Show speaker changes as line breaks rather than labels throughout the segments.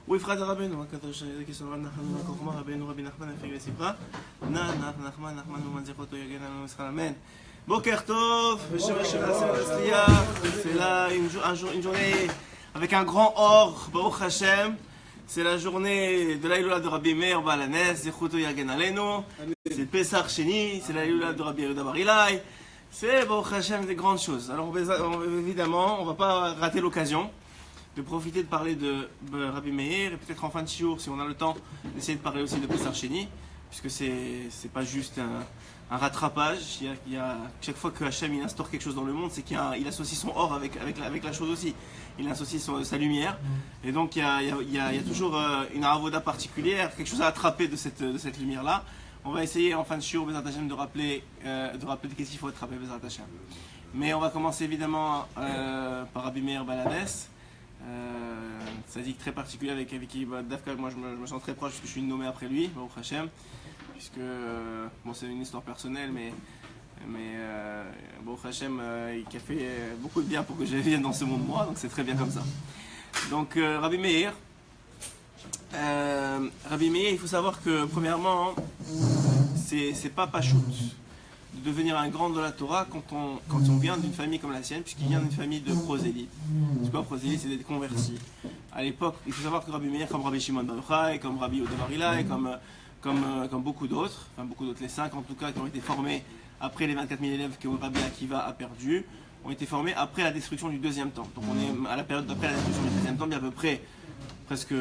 ובפרט רבנו הקדוש כסובר נחמן וחוכמה רבנו רבי נחמן אפילו ספרה נחמן ומנזר אותו יגן עלינו ישראל אמן. בוקר טוב, c'est là une journée avec un grand or, Baruch Hashem. C'est la journée de l'Aïloula de Rabbi Meir Baal Hanes, Zechuto Yagen Aleinu. C'est le Pesach Sheni, c'est l'Aïloula de Rabbi Yehuda Bar Ilai. C'est Baruch Hashem des grandes choses. Alors évidemment, on ne va pas rater l'occasion de profiter de parler de Rabbi Meir et peut-être en fin de shiur, si on a le temps, d'essayer de parler aussi de Pesach Sheni, puisque c'est pas juste un rattrapage. Il y a chaque fois que Hachem il instaure quelque chose dans le monde, c'est qu'il associe son or avec la chose aussi. Il associe sa lumière. Et donc il y a toujours une avoda particulière, quelque chose à attraper de cette lumière-là. On va essayer en fin de shiur, Bezrat Hashem, de rappeler qu'est-ce qu'il faut attraper, Bezrat Hashem. Mais on va commencer évidemment par Rabbi Meir Baal Hanes. Sadique très particulier avec qui Dafka, moi je me sens très proche parce que je suis nommé après lui, Baruch Hashem, puisque bon, c'est une histoire personnelle, mais Baruch Hashem qui a fait beaucoup de bien pour que je vienne dans ce monde moi, donc c'est très bien comme ça. Donc Rabbi Meir, il faut savoir que premièrement, c'est pas pachout de devenir un grand de la Torah quand on vient d'une famille comme la sienne, puisqu'il vient d'une famille de prosélytes. C'est quoi prosélytes? C'est des convertis. À l'époque, il faut savoir que Rabbi Meir, comme Rabbi Shimon Bar Yochai, comme Rabbi Yehuda Bar Ilai, comme beaucoup d'autres, les 5 en tout cas, qui ont été formés après les 24 000 élèves que Rabbi Akiva a perdus, ont été formés après la destruction du deuxième temple. Donc on est à la période d'après la destruction du deuxième temple, il y a à peu près presque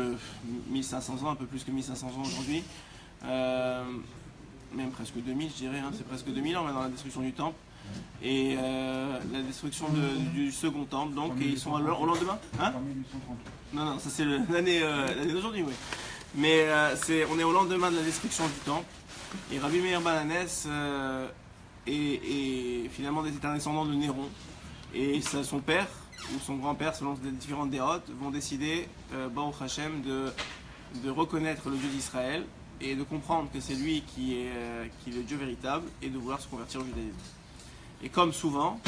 1500 ans, un peu plus que 1500 ans aujourd'hui. Même presque 2000 je dirais, c'est presque 2000 ans maintenant la destruction du temple et la destruction du second temple, donc et ils sont au lendemain non ça c'est l'année d'aujourd'hui, oui, mais on est au lendemain de la destruction du temple et Rabbi Meir Baal Hanes est finalement était un descendant de Néron et son père ou son grand-père, selon les différentes dérotes, vont décider Baruch Hashem de reconnaître le Dieu d'Israël et de comprendre que c'est lui qui est le Dieu véritable et de vouloir se convertir au judaïsme. Et comme souvent,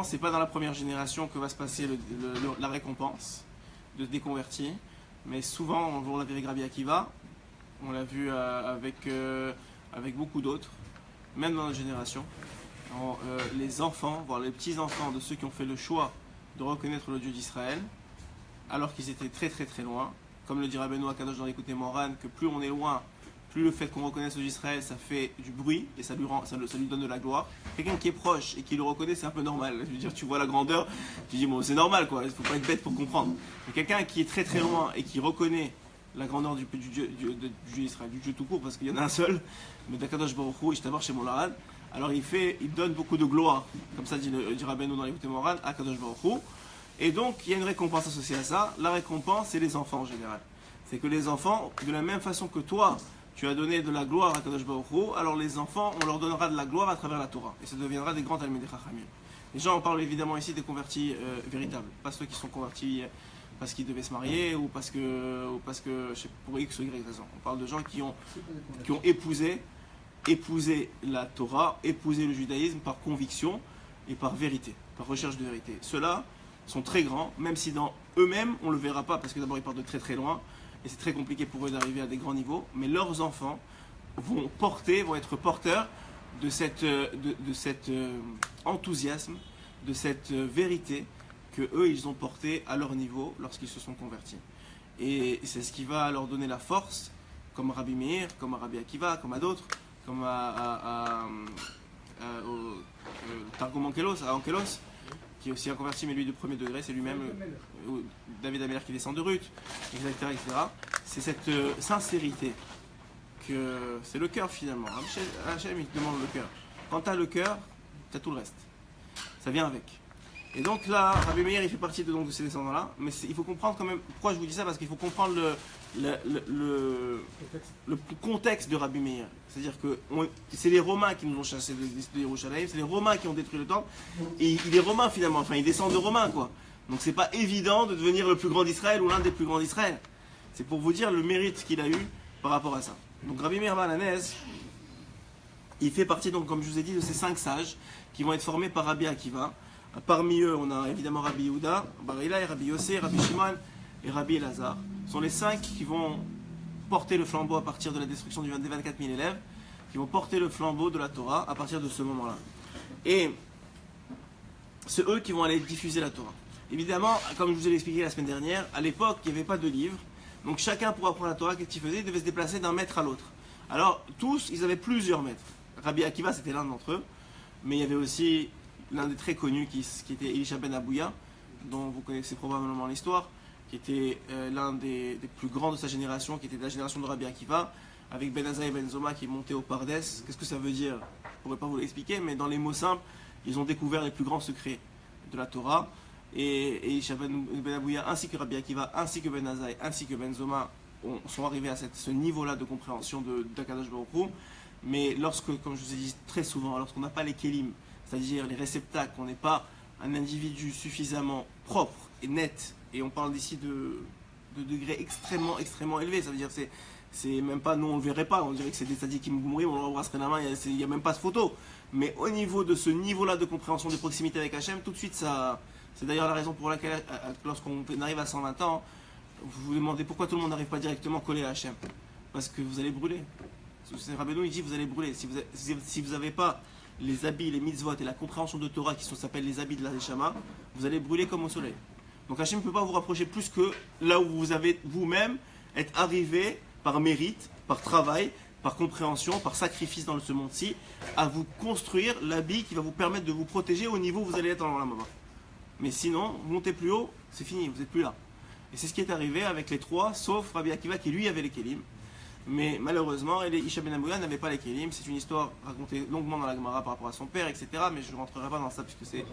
c'est pas dans la première génération que va se passer la récompense de se déconvertir, mais souvent, on l'a vu avec Rabbi Akiva, on l'a vu avec beaucoup d'autres, même dans notre génération. Les enfants, voire les petits-enfants de ceux qui ont fait le choix de reconnaître le Dieu d'Israël, alors qu'ils étaient très très très loin, comme le dit Rabbeinu Akadosh dans l'écouté Moran, que plus on est loin, plus le fait qu'on reconnaisse le Dieu d'Israël, ça fait du bruit et ça lui donne de la gloire. Quelqu'un qui est proche et qui le reconnaît, c'est un peu normal. Je veux dire, tu vois la grandeur, tu dis bon, c'est normal quoi, il ne faut pas être bête pour comprendre. Mais quelqu'un qui est très très loin et qui reconnaît la grandeur du Dieu d'Israël, du Dieu tout court, parce qu'il y en a un seul, mais d'Akadosh Baruch Hu, Ishtabar chez Molarad, alors il donne beaucoup de gloire, comme ça dit Rabbeinu dans l'écouté Moran, Akadosh Baruch Hu. Et donc, il y a une récompense associée à ça. La récompense, c'est les enfants en général. C'est que les enfants, de la même façon que toi, tu as donné de la gloire à Kadosh Baruch Hu, alors les enfants, on leur donnera de la gloire à travers la Torah. Et ça deviendra des grands Talmidei Chachamim. Les gens, on parle évidemment ici des convertis véritables. Pas ceux qui sont convertis parce qu'ils devaient se marier ou parce que je sais, pour X ou Y raison. On parle de gens qui ont épousé la Torah, épousé le judaïsme par conviction et par vérité, par recherche de vérité. Ceux-là sont très grands, même si dans eux-mêmes on ne le verra pas parce que d'abord ils partent de très très loin et c'est très compliqué pour eux d'arriver à des grands niveaux, mais leurs enfants vont être porteurs de cet enthousiasme, de cette vérité que eux ils ont porté à leur niveau lorsqu'ils se sont convertis. Et c'est ce qui va leur donner la force, comme à Rabbi Meir, comme à Rabbi Akiva, comme à d'autres, comme au Targum Onkelos, qui est aussi un converti, mais lui de premier degré, c'est lui-même David Améler qui descend de Ruth, etc. C'est cette sincérité que c'est le cœur finalement. Hachem il te demande le cœur. Quand tu as le cœur, tu as tout le reste. Ça vient avec. Et donc là, Rabbi Meir il fait partie de ces descendants-là, mais il faut comprendre quand même, pourquoi je vous dis ça, parce qu'il faut comprendre le contexte de Rabbi Meir. C'est-à-dire que c'est les Romains qui nous ont chassés de Yerushalayim, c'est les Romains qui ont détruit le temple, et il est Romain finalement, enfin il descend de Romains quoi. Donc c'est pas évident de devenir le plus grand d'Israël ou l'un des plus grands d'Israël. C'est pour vous dire le mérite qu'il a eu par rapport à ça. Donc Rabbi Meir Baal Hanes, il fait partie donc comme je vous ai dit de ces 5 sages qui vont être formés par Rabbi Akiva. Parmi eux, on a évidemment Rabbi Yehuda, Bar Ilai, Rabbi Yossé, Rabbi Shimon et Rabbi Elazar. sont les 5 qui vont porter le flambeau à partir de la destruction des 24 000 élèves, qui vont porter le flambeau de la Torah à partir de ce moment-là. Et c'est eux qui vont aller diffuser la Torah. Évidemment, comme je vous ai expliqué la semaine dernière, à l'époque, il n'y avait pas de livre. Donc chacun pour apprendre la Torah, qu'est-ce qu'il faisait? Il devait se déplacer d'un maître à l'autre. Alors tous, ils avaient plusieurs maîtres. Rabbi Akiva, c'était l'un d'entre eux. Mais il y avait aussi l'un des très connus qui était Elisha ben Abouya, dont vous connaissez probablement l'histoire, qui était l'un des plus grands de sa génération, qui était de la génération de Rabbi Akiva, avec Ben Azai et Ben Zoma qui montaient au Pardes. Qu'est-ce que ça veut dire? Je ne pourrais pas vous l'expliquer, mais dans les mots simples, ils ont découvert les plus grands secrets de la Torah. Et Elisha ben Abouya, ainsi que Rabbi Akiva, ainsi que Ben Azai, ainsi que Ben Zoma, sont arrivés à ce niveau-là de compréhension d'Akadosh Baruch Hu. Mais lorsque, comme je vous ai dit très souvent, lorsqu'on n'a pas les kélim, c'est-à-dire les réceptacles, qu'on n'est pas un individu suffisamment propre et net, et on parle d'ici de degrés extrêmement élevés, ça veut dire c'est même pas, nous on le verrait pas, on dirait que c'est des sadiques qui mourir, on leur embrasserait la main, il n'y a même pas de photo. Mais au niveau de ce niveau-là de compréhension de proximité avec Hachem, tout de suite ça, c'est d'ailleurs la raison pour laquelle lorsqu'on arrive à 120 ans, vous vous demandez pourquoi tout le monde n'arrive pas directement collé à Hachem. Parce que vous allez brûler. Rabbeinu il dit vous allez brûler. Si vous n'avez pas les habits, les mitzvot et la compréhension de Torah qui s'appellent les habits de la Neshama, vous allez brûler comme au soleil. Donc Hachem ne peut pas vous rapprocher plus que là où vous avez vous-même être arrivé par mérite, par travail, par compréhension, par sacrifice dans ce monde-ci, à vous construire l'habit qui va vous permettre de vous protéger au niveau où vous allez être dans la moment. Mais sinon, vous montez plus haut, c'est fini, vous n'êtes plus là. Et c'est ce qui est arrivé avec les trois, sauf Rabbi Akiva qui lui avait les kélim. Mais malheureusement, Elisha ben Abouya n'avait pas les kélim. C'est une histoire racontée longuement dans la Gemara par rapport à son père, etc. Mais je ne rentrerai pas dans ça puisque c'est.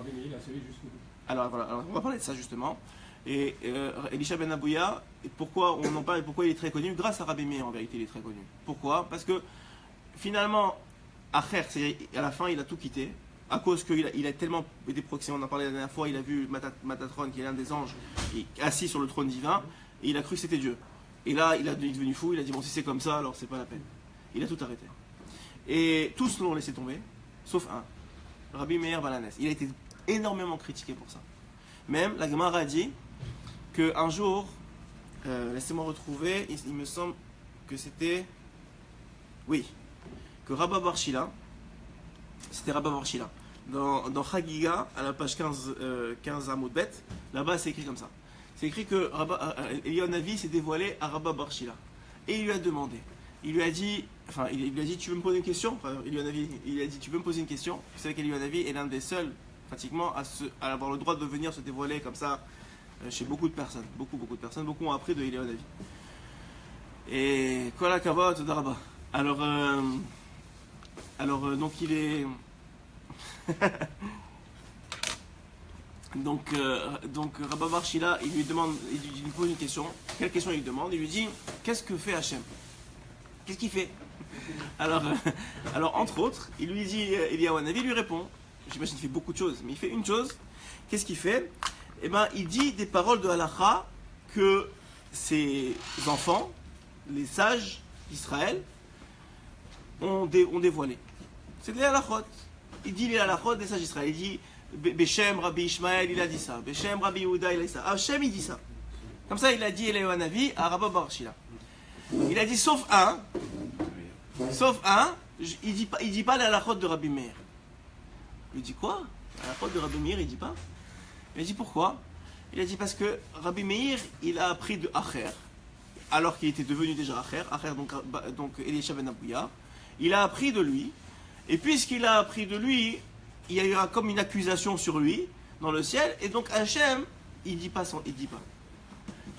Alors voilà, on va parler de ça justement. Et Elisha ben Abouya, pourquoi on en parle et pourquoi il est très connu? Grâce à Rabbi Meir en vérité, il est très connu. Pourquoi? Parce que finalement, Acher, à la fin, il a tout quitté. À cause qu'il a tellement été proximé, on en parlait la dernière fois, il a vu Matatron, qui est l'un des anges, assis sur le trône divin, et il a cru que c'était Dieu. Et là, il est devenu fou, il a dit bon, si c'est comme ça, alors c'est pas la peine. Il a tout arrêté. Et tous l'ont laissé tomber, sauf un, Rabbi Meir Balanès. Il a été énormément critiqué pour ça. Même, la Gemara a dit qu'un jour, laissez-moi retrouver, il me semble que c'était, oui, que Rabba Bar Shila, c'était Rabba Bar Shila. Dans Chagiga, à la page 15 Amoud Bet, là-bas c'est écrit comme ça. C'est écrit que Eliyahu Navi s'est dévoilé à Rabba Bar Shila. Et il lui a demandé. Il lui a dit, tu veux me poser une question? Eliyahu Navi, il lui a dit, tu veux me poser une question? Vous savez qu'Eliyahu Navi est l'un des seuls, pratiquement, à avoir le droit de venir se dévoiler comme ça chez beaucoup de personnes. Beaucoup de personnes. Beaucoup ont appris de Eliyahu Navi. Et Kol HaKavod Daraba. Alors, donc il est. donc Rabba Bar Shila, il lui pose une question. Quelle question il lui demande? Il lui dit qu'est-ce que fait Hachem? Qu'est-ce qu'il fait? alors entre autres, il lui dit, Eliyahu Navi lui répond. J'imagine qu'il fait beaucoup de choses, mais il fait une chose. Qu'est-ce qu'il fait? Eh bien, il dit des paroles de halakha que ses enfants, les sages d'Israël, ont dévoilé. C'est les halakhot. Il dit les halakhot des sages d'Israël. Il dit Beshem Rabbi Ishmael, il a dit ça. Beshem Rabbi Yehuda, il a dit ça. Hachem, il dit ça. Comme ça, il a dit Eliyahu Navi à Rabba Bar Shila. Il a dit sauf un, il dit pas les halakhot de Rabbi Meir. Il dit quoi? Les halakhot de Rabbi Meir, il dit pas. Il a dit pourquoi? Il a dit parce que Rabbi Meir, il a appris de Acher, alors qu'il était devenu déjà Acher donc Elisha ben Abouya. Il a appris de lui, et puisqu'il a appris de lui, il y a eu comme une accusation sur lui dans le ciel, et donc Hachem, il dit pas.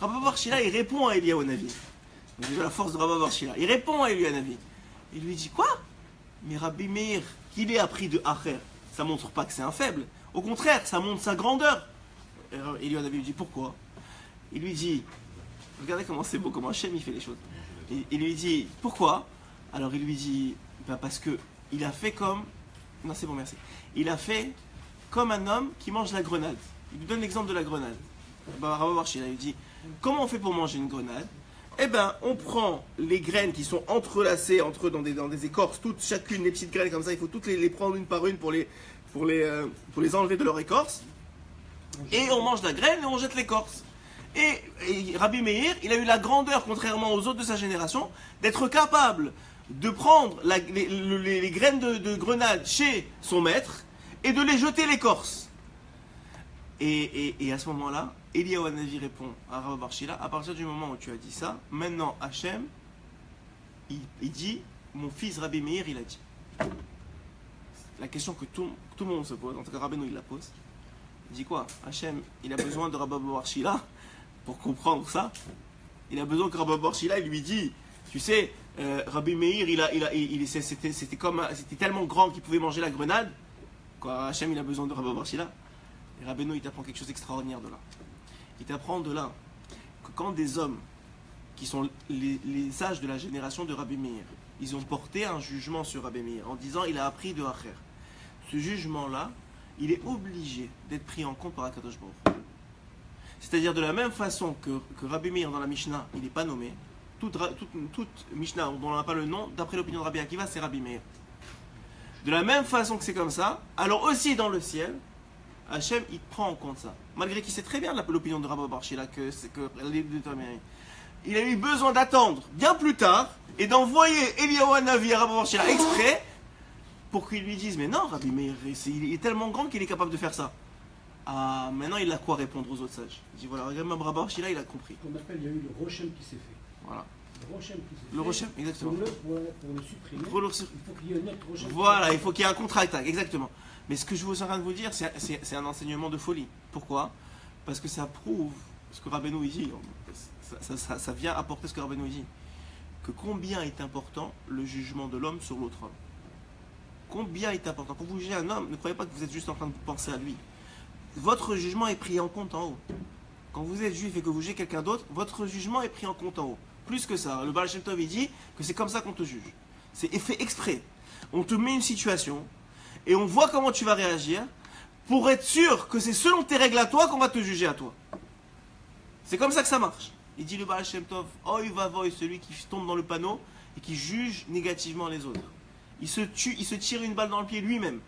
Rabba Bar Shila, il répond à Eliyahu Navi. Donc déjà la force de Rabba Bar Shila. Il répond à Eliyahu Navi. Il lui dit quoi? Mais Rabbi Meir, qu'il ait appris de Acher, ça montre pas que c'est un faible. Au contraire, ça montre sa grandeur. Eliyahu Navi lui dit pourquoi? Il lui dit, regardez comment c'est beau, comment Hachem il fait les choses. Il lui dit pourquoi? Alors il lui dit, parce que il a fait comme, non c'est bon merci, il a fait comme un homme qui mange la grenade. Il lui donne l'exemple de la grenade. Rabba Bar Shila, il dit, comment on fait pour manger une grenade? Eh bien, on prend les graines qui sont entrelacées entre eux dans des écorces, toutes, chacune, les petites graines comme ça, il faut toutes les prendre une par une pour les enlever de leur écorce. Et on mange la graine et on jette l'écorce. Et Rabbi Meir, il a eu la grandeur, contrairement aux autres de sa génération, d'être capable de prendre les graines de grenade chez son maître et de les jeter l'écorce. Et à ce moment-là, Eliyahu Hanavi répond à Rabbi bar Shila, à partir du moment où tu as dit ça, maintenant Hachem, il dit, mon fils Rabbi Meir, il a dit. La question que tout le monde se pose, en tout cas Rabbeinu il la pose, il dit quoi? Hachem, il a besoin de Rabbi bar Shila pour comprendre ça. Il a besoin que Rabbi bar Shila il lui dit, tu sais, Rabbi Meir, c'était tellement grand qu'il pouvait manger la grenade. Quoi, Hachem, il a besoin de Rabbi bar Shila. Et Rabbeinu, il t'apprend quelque chose d'extraordinaire de là. Il t'apprend de là que quand des hommes qui sont les sages de la génération de Rabbi Meir, ils ont porté un jugement sur Rabbi Meir en disant il a appris de Acher. Ce jugement-là, il est obligé d'être pris en compte par Akadosh Baruch. C'est-à-dire de la même façon que Rabbi Meir dans la Mishnah, il n'est pas nommé, toute Mishnah dont on n'a pas le nom, d'après l'opinion de Rabbi Akiva, c'est Rabbi Meir. De la même façon que c'est comme ça, alors aussi dans le ciel, Hachem, il prend en compte ça. Malgré qu'il sait très bien l'opinion de Rabbi bar Shila il a eu besoin d'attendre bien plus tard et d'envoyer Eliyahu Hanavi à Rabbi bar Shila exprès pour qu'il lui dise mais non, Rabbi Meir, il est tellement grand qu'il est capable de faire ça. Ah, maintenant il a quoi répondre aux autres sages? Il dit voilà, Rabbi bar Shila, il a compris.
Ce qu'on appelle, il y a eu le Rochem qui s'est fait.
Voilà.
Le Rochem qui s'est fait.
Le Rochem, exactement.
Pour le supprimer, il faut qu'il y ait un autre Rochem.
Voilà, il faut qu'il y ait un contre-attaque, exactement. Mais ce que je vous en train de vous dire, c'est un enseignement de folie. Pourquoi? Parce que ça prouve ce que Rabbeinu dit. Ça vient apporter ce que Rabbeinu dit. Que combien est important le jugement de l'homme sur l'autre homme. Combien est important. Quand vous jugez un homme, ne croyez pas que vous êtes juste en train de penser à lui. Votre jugement est pris en compte en haut. Quand vous êtes juif et que vous jugez quelqu'un d'autre, votre jugement est pris en compte en haut. Plus que ça, le Baal Shem Tov il dit que c'est comme ça qu'on te juge. C'est fait exprès. On te met une situation et on voit comment tu vas réagir pour être sûr que c'est selon tes règles à toi qu'on va te juger à toi. C'est comme ça que ça marche. Il dit le Baal Shem Tov, oi vavoy, celui qui tombe dans le panneau et qui juge négativement les autres. Il se tire une balle dans le pied lui-même.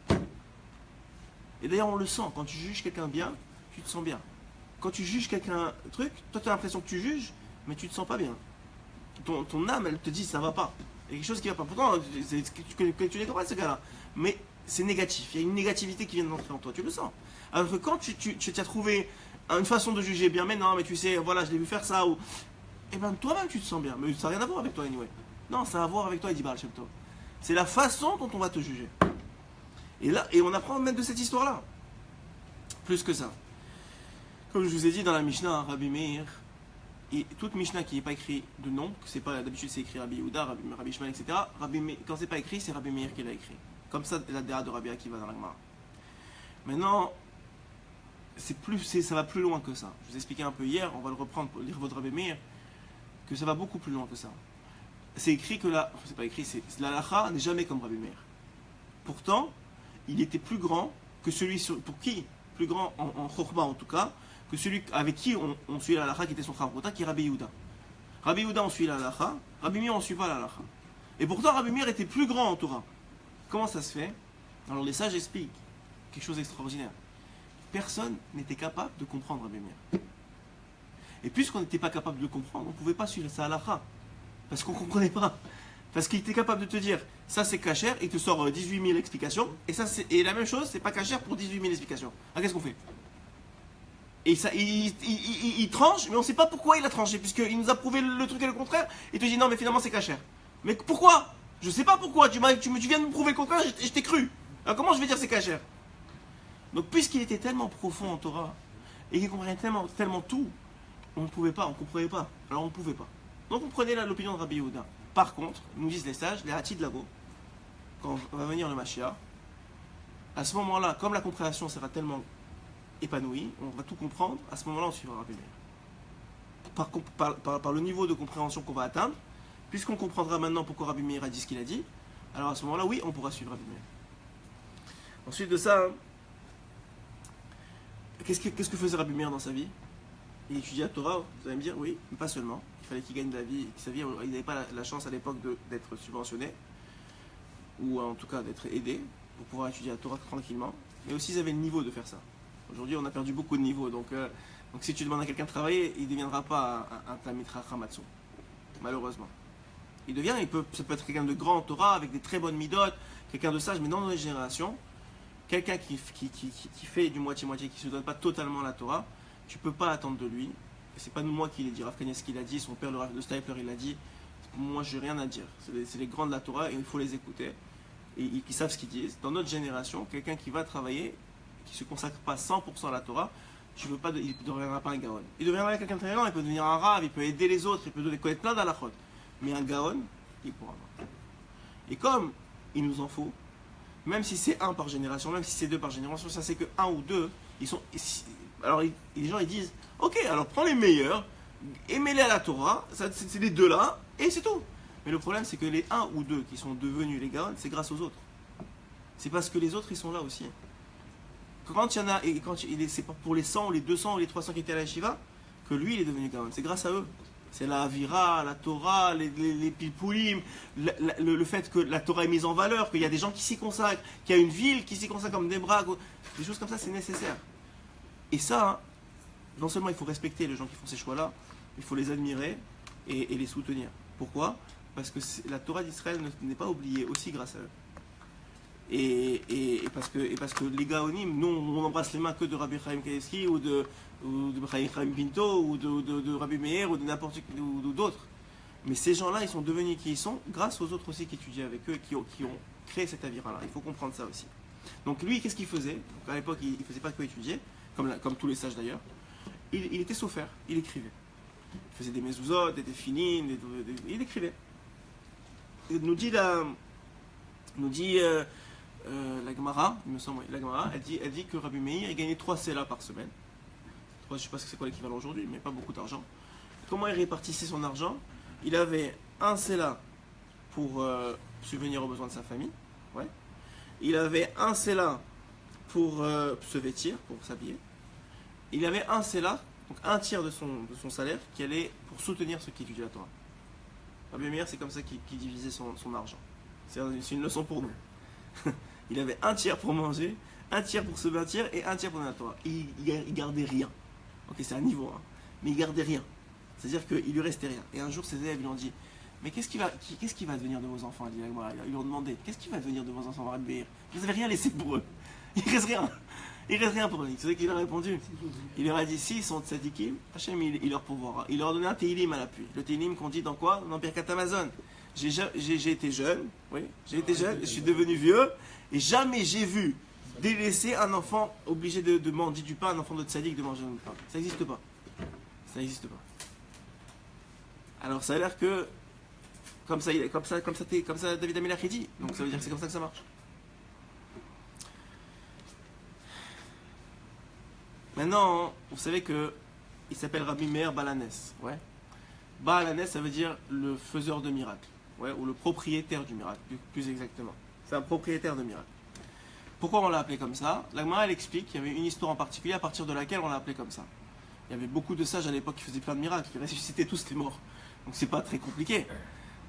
Et d'ailleurs on le sent, quand tu juges quelqu'un bien, tu te sens bien. Quand tu juges quelqu'un truc, toi tu as l'impression que tu juges, mais tu te sens pas bien. Ton âme, elle te dit ça va pas. Il y a quelque chose qui va pas. Pourtant, tu les comprends ce gars-là. Mais c'est négatif. Il y a une négativité qui vient d'entrer en toi. Tu le sens. Alors que quand tu as trouvé une façon de juger bien, mais non, mais tu sais, voilà, je l'ai vu faire ça, ou. Eh bien, toi-même, tu te sens bien. Mais ça n'a rien à voir avec toi, anyway. Non, ça a à voir avec toi, il dit Baal Shem Tov. C'est la façon dont on va te juger. Et on apprend même de cette histoire-là. Plus que ça. Comme je vous ai dit dans la Mishnah, Rabbi Meir, et toute Mishnah qui n'est pas écrit de nom, c'est pas d'habitude c'est écrit Rabbi Yehuda, Rabbi Shmuel, etc. Quand c'est pas écrit, c'est Rabbi Meir qui l'a écrit. Comme ça, la déa de Rabbi Akiva dans la Gemara. Maintenant, ça va plus loin que ça. Je vous ai expliqué un peu hier, on va le reprendre pour lire votre Rabbi Meir, que ça va beaucoup plus loin que ça. C'est écrit que c'est pas écrit, la halakha n'est jamais comme Rabbi Meir. Pourtant, il était plus grand que celui plus grand en Chokhmah en tout cas, que celui avec qui on suit la halakha qui était son Chavruta, qui est Rabbi Yehuda. Rabbi Yehuda on suit la halakha, Rabbi Meir on suit pas la halakha. Et pourtant Rabbi Meir était plus grand en Torah. Comment ça se fait? Alors les sages expliquent quelque chose d'extraordinaire. Personne n'était capable de comprendre Rabbi Meir. Et puisqu'on n'était pas capable de le comprendre, on ne pouvait pas suivre sa halakha. Parce qu'on ne comprenait pas. Parce qu'il était capable de te dire, ça c'est kasher, il te sort 18 000 explications, et la même chose, c'est pas kasher pour 18 000 explications. Ah, qu'est-ce qu'on fait? Et ça, il tranche, mais on ne sait pas pourquoi il a tranché, puisqu'il nous a prouvé le truc et le contraire, et te dit non, mais finalement c'est kasher. Mais pourquoi? Je ne sais pas pourquoi, tu viens de me prouver le contraire, et je t'ai cru. Alors comment je vais dire c'est kasher? Donc puisqu'il était tellement profond en Torah, et qu'il comprenait tellement tout, on ne pouvait pas, on ne comprenait pas. Alors on ne pouvait pas. Donc on prenait l'opinion de Rabbi Yehuda. Par contre, nous disent les sages, les Hatid Lavo, quand va venir le Mashiach, à ce moment-là, comme la compréhension sera tellement épanouie, on va tout comprendre, à ce moment-là on suivra Rabbi Meir. Par le niveau de compréhension qu'on va atteindre, puisqu'on comprendra maintenant pourquoi Rabbi Meir a dit ce qu'il a dit, alors à ce moment-là, oui, on pourra suivre Rabbi Meir. Ensuite de ça, qu'est-ce que faisait Rabbi Meir dans sa vie? Il étudiait la Torah, vous allez me dire, oui, mais pas seulement. Il fallait qu'il gagne de la vie, il n'avait pas la chance à l'époque d'être subventionné, ou en tout cas d'être aidé, pour pouvoir étudier la Torah tranquillement. Mais aussi ils avaient le niveau de faire ça. Aujourd'hui on a perdu beaucoup de niveaux, donc Donc si tu demandes à quelqu'un de travailler, il ne deviendra pas un Talmid Chacham Matsu, malheureusement. Ça peut être quelqu'un de grand en Torah, avec des très bonnes midotes, quelqu'un de sage, mais dans nos générations, quelqu'un qui fait du moitié-moitié, qui ne se donne pas totalement à la Torah, tu ne peux pas attendre de lui. Et c'est pas moi qui l'ai dit, Rav Kanievski l'a dit, son père, le Rav de Stipler, il l'a dit. Moi, je n'ai rien à dire. C'est les grands de la Torah et il faut les écouter. Et qui savent ce qu'ils disent. Dans notre génération, quelqu'un qui va travailler, qui ne se consacre pas 100% à la Torah, il ne deviendra pas un gaon. Il deviendra quelqu'un de très grand, il peut devenir un rave, il peut aider les autres, il peut connaître plein d'halachot. Mais un gaon, il pourra pas. Et comme il nous en faut, même si c'est un par génération, même si c'est deux par génération, ça c'est que un ou deux, alors les gens ils disent, ok, alors prends les meilleurs, et mets-les à la Torah, c'est les deux là, et c'est tout. Mais le problème c'est que les un ou deux qui sont devenus les gaon, c'est grâce aux autres. C'est parce que les autres ils sont là aussi. Quand il y en a, et c'est pas pour les 100 ou les 200 ou les 300 qui étaient à la yeshiva, que lui il est devenu gaon. C'est grâce à eux. C'est la Avira, la Torah, les pilpoulim, le fait que la Torah est mise en valeur, qu'il y a des gens qui s'y consacrent, qu'il y a une ville qui s'y consacre comme Debra, des choses comme ça, c'est nécessaire. Et ça, non seulement il faut respecter les gens qui font ces choix-là, il faut les admirer et les soutenir. Pourquoi ? Parce que la Torah d'Israël n'est pas oubliée aussi grâce à eux. Et parce que les Gaonim, nous on embrasse les mains que de Rabbi Chaim Kanievski ou de Chaim Pinto ou de Rabbi Meir ou de n'importe qui ou d'autres. Mais ces gens-là, ils sont devenus qui ils sont grâce aux autres aussi qui étudiaient avec eux, qui ont créé cette avira-là. Il faut comprendre ça aussi. Donc lui, qu'est-ce qu'il faisait ? Donc à l'époque, il ne faisait pas que étudier, comme tous les sages d'ailleurs. Il était sophère, il écrivait. Il faisait des mezuzot, des tefilin, il écrivait. Nous dit la Gemara, il me semble, la Gemara, elle dit que Rabbi Meir il gagnait 3 sélas par semaine. Je ne sais pas c'est quoi l'équivalent aujourd'hui, mais pas beaucoup d'argent. Comment il répartissait son argent ? Il avait un séla pour subvenir aux besoins de sa famille. Ouais. Il avait un séla pour se vêtir, pour s'habiller. Il avait un séla, donc un tiers de son salaire, qui allait pour soutenir ceux qui étudient la Torah. Rabbi Meir, c'est comme ça qu'il divisait son argent. C'est une leçon pour nous. Il avait un tiers pour manger, un tiers pour se vêtir et un tiers pour la Torah. Il gardait rien. Ok, c'est un niveau, hein. Mais il gardait rien. C'est-à-dire qu'il lui restait rien. Et un jour, ses élèves lui ont dit, mais qu'est-ce qui va devenir de vos enfants ? Ils lui ont demandé, qu'est-ce qui va devenir de vos enfants ? Vous n'avez rien laissé pour eux. Il ne reste rien. Il reste rien pour eux. C'est ça qu'il a répondu. Il leur a dit, s'ils sont tzadikim, Hachem, il leur pourvoira. Il leur a donné un Teilim à l'appui. Le Teilim qu'on dit dans quoi ? Dans Birkat Hamazon. J'ai été jeune, oui, je suis devenu vieux, et jamais j'ai vu délaisser un enfant obligé de manger du pain, un enfant de tzaddik de manger du pain. Ça n'existe pas. Ça n'existe pas. Alors ça a l'air que, comme ça David Amelach dit, donc ça veut dire que c'est comme ça que ça marche. Maintenant, vous savez que il s'appelle Rabbi Meir Balanes, ouais. Balanes, ça veut dire le faiseur de miracles. Ouais, ou le propriétaire du miracle, plus exactement. C'est un propriétaire de miracle. Pourquoi on l'a appelé comme ça ? La Gemara, elle explique qu'il y avait une histoire en particulier à partir de laquelle on l'a appelé comme ça. Il y avait beaucoup de sages à l'époque qui faisaient plein de miracles, qui ressuscitaient tous les morts. Donc c'est pas très compliqué.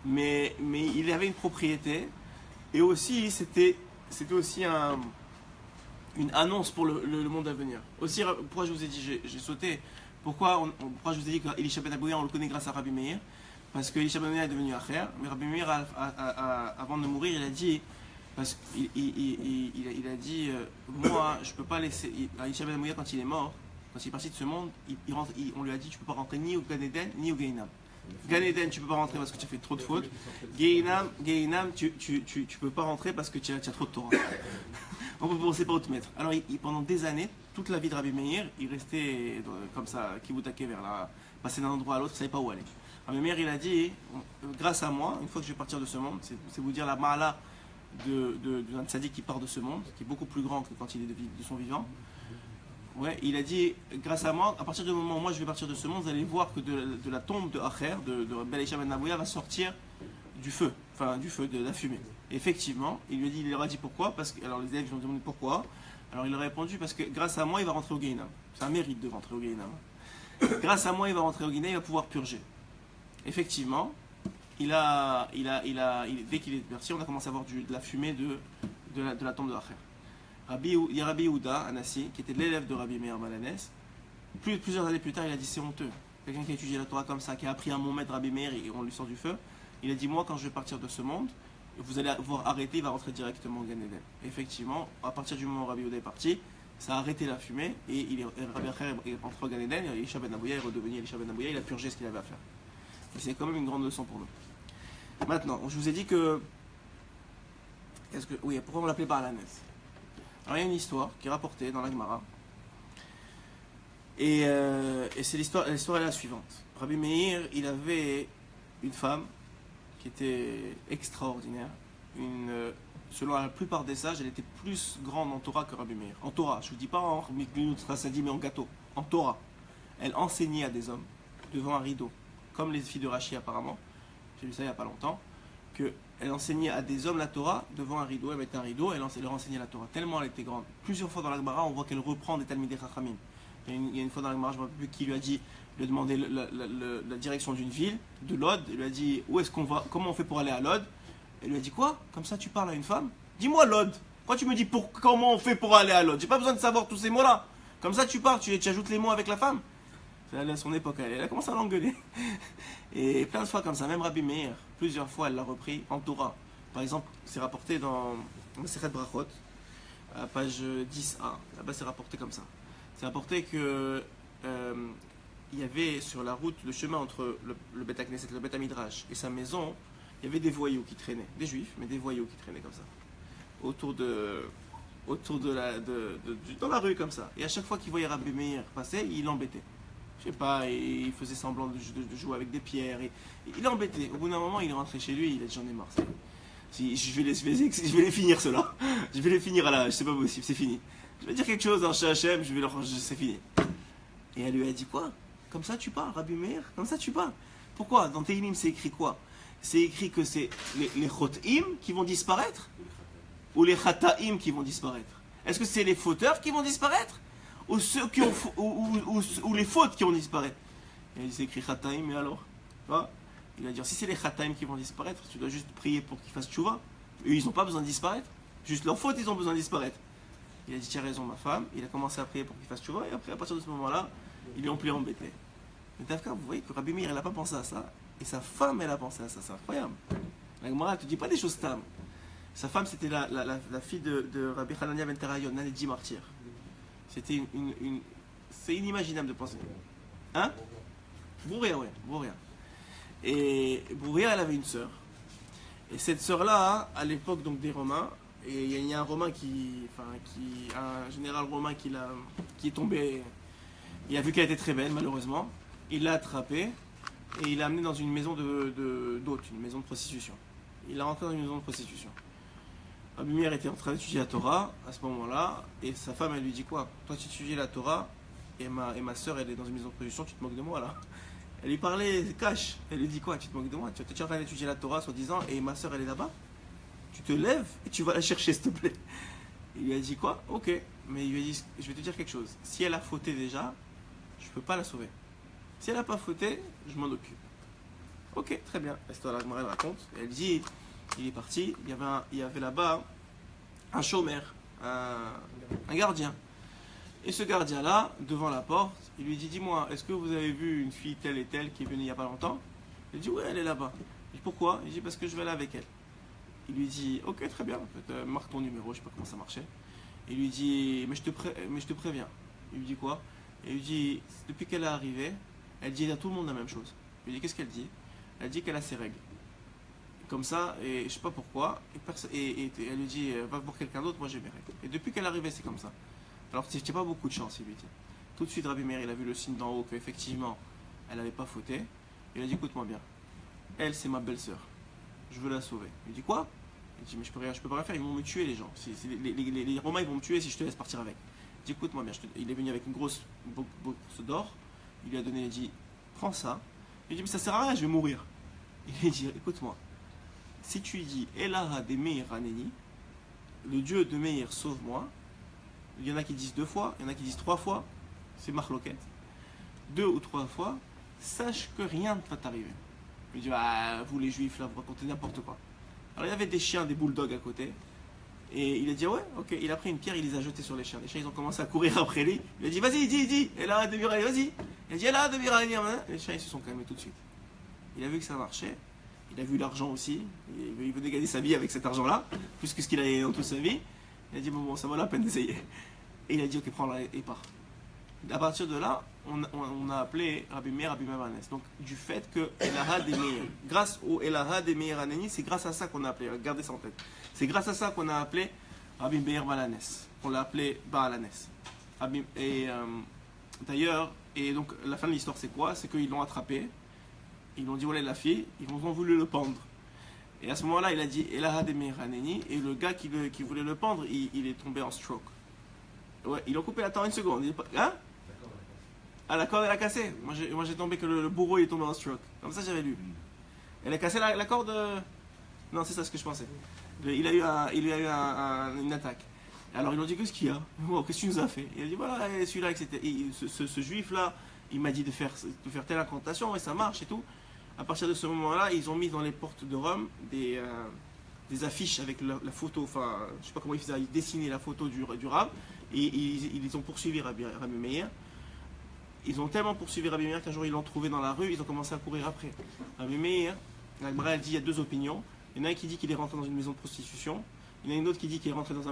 Mais il avait une propriété, et aussi c'était aussi une annonce pour le monde à venir. Aussi, pourquoi je vous ai dit, j'ai sauté, pourquoi je vous ai dit qu'Elisha Ben Abouya, on le connaît grâce à Rabbi Meir ? Parce que Elisha Ben Abouya est devenu Acher, mais Rabbi Meir, avant de mourir, il a dit, il a dit, moi, je ne peux pas laisser. Elisha Ben Abouya, quand il est mort, quand il est parti de ce monde, on lui a dit, tu ne peux pas rentrer ni au Gan Eden, ni au Gehinam. Gan Eden, tu ne peux pas rentrer parce que tu as fait trop de fautes. Gehinam, tu ne peux pas rentrer parce que tu as trop de Torah. On ne sait pas où te mettre. Alors, pendant des années, toute la vie de Rabbi Meir, il restait comme ça, kibutake vers là, passer d'un endroit à l'autre, il ne savait pas où aller. Rabbi Meir, il a dit, grâce à moi, une fois que je vais partir de ce monde, c'est vous dire la ma'ala d'un tzaddik qui part de ce monde, qui est beaucoup plus grand que quand il est de son vivant. Ouais, il a dit, grâce à moi, à partir du moment où moi je vais partir de ce monde, vous allez voir que de la tombe de Acher, de Elisha Ben Abouya, va sortir du feu, de la fumée. Et effectivement, il leur a dit pourquoi, parce que, alors les élèves lui ont demandé pourquoi, alors il leur a répondu parce que grâce à moi il va rentrer au Gehinam. C'est un mérite de rentrer au Gehinam. Grâce à moi il va rentrer au Gehinam, il va pouvoir purger. Effectivement, dès qu'il est parti, on a commencé à voir de la fumée de la tombe de Acher. Il y a Rabbi Yehuda, Anassi, qui était l'élève de Rabbi Meir Balanes, Plusieurs années plus tard, il a dit c'est honteux. Quelqu'un qui a étudié la Torah comme ça, qui a appris un mot maître Rabbi Meir et on lui sort du feu. Il a dit moi quand je vais partir de ce monde, vous allez voir arrêter, il va rentrer directement au Gan Eden. Effectivement, à partir du moment où Rabbi Yehuda est parti, ça a arrêté la fumée et Rabbi Acher est rentré au Gan Eden, Elisha ben Abouya est redevenu Elisha ben Abouya, il a purgé ce qu'il avait à faire. Et c'est quand même une grande leçon pour nous. Maintenant, je vous ai dit que. Oui, pourquoi on l'appelait Baal Hanès? Alors il y a une histoire qui est rapportée dans la Gemara. Et c'est l'histoire est la suivante. Rabbi Meir, il avait une femme qui était extraordinaire. Selon la plupart des sages, elle était plus grande en Torah que Rabbi Meir. En Torah, je ne vous dis pas en Miklinut Trasadi, mais en gâteau. En Torah. Elle enseignait à des hommes devant un rideau. Comme les filles de Rachi apparemment. J'ai lu ça il n'y a pas longtemps. Elle enseignait à des hommes la Torah devant un rideau. Elle mettait un rideau, elle leur enseignait la Torah. Tellement elle était grande. Plusieurs fois dans la Gemara, on voit qu'elle reprend des Talmidei Chachamim. Il y a une fois dans la Gemara, je ne me rappelle plus qui lui a dit, il lui a demandé la direction d'une ville, de Lod. Il lui a dit où est-ce qu'on va, comment on fait pour aller à Lod. Elle lui a dit quoi? Comme ça tu parles à une femme? Dis-moi Lod. Pourquoi tu me dis comment on fait pour aller à Lod? J'ai pas besoin de savoir tous ces mots-là. Comme ça tu parles, tu ajoutes les mots avec la femme. C'est à son époque, elle a commencé à l'engueuler. Et plein de fois comme ça, même Rabbi Meir, plusieurs fois elle l'a repris en Torah. Par exemple, c'est rapporté dans Masechet Brachot, à page 10a. Là-bas c'est rapporté comme ça. C'est rapporté que il y avait sur la route, le chemin entre le Beth Knesset, le Beth Midrash et sa maison, il y avait des voyous qui traînaient, des juifs, mais des voyous qui traînaient comme ça, dans la rue comme ça. Et à chaque fois qu'il voyait Rabbi Meir passer, il l'embêtait. Je sais pas, il faisait semblant de jouer avec des pierres. Et il l'embêtait. Au bout d'un moment, il est rentré chez lui, il a dit j'en ai marre. Je vais les finir ceux-là. Je vais les finir à la, c'est pas possible, c'est fini. Je vais dire quelque chose dans Shachem, c'est fini. Et elle lui a dit quoi? Comme ça tu parles, Rabbi Meir? Comme ça tu parles? Pourquoi? Dans Tehillim c'est écrit quoi? C'est écrit que c'est les Chot'im qui vont disparaître? Ou les Chataim qui vont disparaître? Est-ce que c'est les fauteurs qui vont disparaître? Ou ceux qui ont ou les fautes qui vont disparaître? Et il s'est écrit Chataim, mais alors? Il va dire si c'est les Chataim qui vont disparaître, tu dois juste prier pour qu'ils fassent tchouva. Eux ils n'ont pas besoin de disparaître. Juste leurs fautes ils ont besoin de disparaître. Il a dit tu as raison ma femme, il a commencé à prier pour qu'il fasse tchouva et après à partir de ce moment-là, ils lui ont plus embêté. Mais Tafka, vous voyez que Rabbi Meir il n'a pas pensé à ça et sa femme elle a pensé à ça, c'est incroyable. La Gemara elle te dit pas des choses tam. Sa femme c'était la fille de Rabbi Hanania ben Terayon, l'un des 10 martyrs. C'était c'est inimaginable de penser. Hein? Brouria, ouais, Brouria. Et Brouria elle avait une sœur. Et cette sœur-là, à l'époque donc des Romains, et il y a un Romain un général romain qui est tombé, il a vu qu'elle était très belle malheureusement, il l'a attrapée et il l'a amenée dans une maison d'hôte, une maison de prostitution. Il l'a rentrée dans une maison de prostitution. Rabbi Meir était en train d'étudier la Torah à ce moment-là, et sa femme elle lui dit quoi? Toi tu étudies la Torah, et ma soeur elle est dans une maison de prostitution, tu te moques de moi là? Elle lui parlait cash, elle lui dit quoi? Tu te moques de moi? Tu es en train d'étudier la Torah soi-disant, et ma soeur elle est là-bas? Tu te lèves et tu vas la chercher s'il te plaît. Il lui a dit quoi? Ok, mais il lui a dit je vais te dire quelque chose. Si elle a fauté déjà, je peux pas la sauver. Si elle n'a pas fauté, je m'en occupe. Ok, très bien. L'histoire de la Gemara raconte. Elle dit il est parti, il y avait là-bas un chômeur, un gardien. Et ce gardien-là, devant la porte, il lui dit dis-moi, est-ce que vous avez vu une fille telle et telle qui est venue il n'y a pas longtemps? Il dit oui, elle est là-bas. Il dit pourquoi? Il dit parce que je vais aller avec elle. Il lui dit ok très bien, marque ton numéro, je sais pas comment ça marchait. Il lui dit mais je te préviens. Il lui dit quoi? Il lui dit depuis qu'elle est arrivée, elle dit à tout le monde la même chose. Il lui dit qu'est-ce qu'elle dit? Elle dit qu'elle a ses règles. Comme ça, et je sais pas pourquoi, et elle lui dit va voir quelqu'un d'autre, moi j'ai mes règles. Et depuis qu'elle est arrivée c'est comme ça. Alors tu n'as pas beaucoup de chance, il lui dit. Tout de suite Rabbi Meir il a vu le signe d'en haut qu'effectivement elle n'avait pas fauté. Il a dit écoute-moi bien, elle c'est ma belle-sœur. Je veux la sauver. Il dit quoi? Il dit mais je peux pas rien faire, ils vont me tuer les gens. Les Romains ils vont me tuer si je te laisse partir avec. Il dit écoute-moi bien, il est venu avec une grosse bourse d'or, il lui a donné, il dit prends ça. Il dit mais ça sert à rien, je vais mourir. Il lui dit écoute-moi, si tu dis Elaha de Meir Haneni, le Dieu de Meir sauve-moi, il y en a qui disent 2 fois, il y en a qui disent 3 fois, c'est marloquette. 2 ou 3 fois, sache que rien ne va t'arriver. Il dit, ah, vous les juifs là, vous racontez n'importe quoi. Alors il y avait des chiens, des bulldogs à côté, Et il a dit ouais, ok. Il a pris une pierre, il les a jetés sur les chiens. Les chiens, ils ont commencé à courir après lui. Il a dit vas-y, dis. Et là, vas-y. Il a dit là, les chiens, ils se sont calmés tout de suite. Il a vu que ça marchait. Il a vu l'argent aussi. Il venait gagner sa vie avec cet argent-là, plus que ce qu'il a dans toute sa vie. Il a dit bon, ça vaut la peine d'essayer. Et il a dit ok, prends-la et part. À partir de là, on a appelé Rabbi Meir Balanes. Donc, du fait que Elaha des Meir, grâce au Elaha des Meir Anani, c'est grâce à ça qu'on a appelé, gardez ça en tête. C'est grâce à ça qu'on a appelé Rabbi Meir Balanes. On l'a appelé Balanes. Et d'ailleurs, et donc la fin de l'histoire c'est quoi? C'est qu'ils l'ont attrapé, ils l'ont dit voilà la fille, ils ont voulu le pendre. Et à ce moment-là, il a dit Elaha des Meir Anani, et le gars qui voulait le pendre, il est tombé en stroke. Ouais, ils l'ont coupé, attends une seconde. Hein? Ah, la corde elle a cassé. Moi j'ai tombé que le bourreau il est tombé en stroke. Comme ça j'avais lu. Elle a cassé la corde. Non, c'est ça ce que je pensais. Il a eu une attaque. Alors ils lui ont dit qu'est-ce qu'il y a? Oh, qu'est-ce que tu nous as fait? Il a dit voilà, celui-là, etc. Ce juif là, il m'a dit de faire telle incantation et ça marche et tout. À partir de ce moment-là, ils ont mis dans les portes de Rome des affiches avec la photo, enfin je sais pas comment ils faisaient, ils dessinaient la photo du rab et ils ont poursuivi Rabbi Meir. Ils ont tellement poursuivi Rabbi Meir qu'un jour ils l'ont trouvé dans la rue, ils ont commencé à courir après. Rabbi Meir, la Gemara elle dit il y a deux opinions. Il y en a un qui dit qu'il est rentré dans une maison de prostitution. Il y en a une autre qui dit qu'il est rentré dans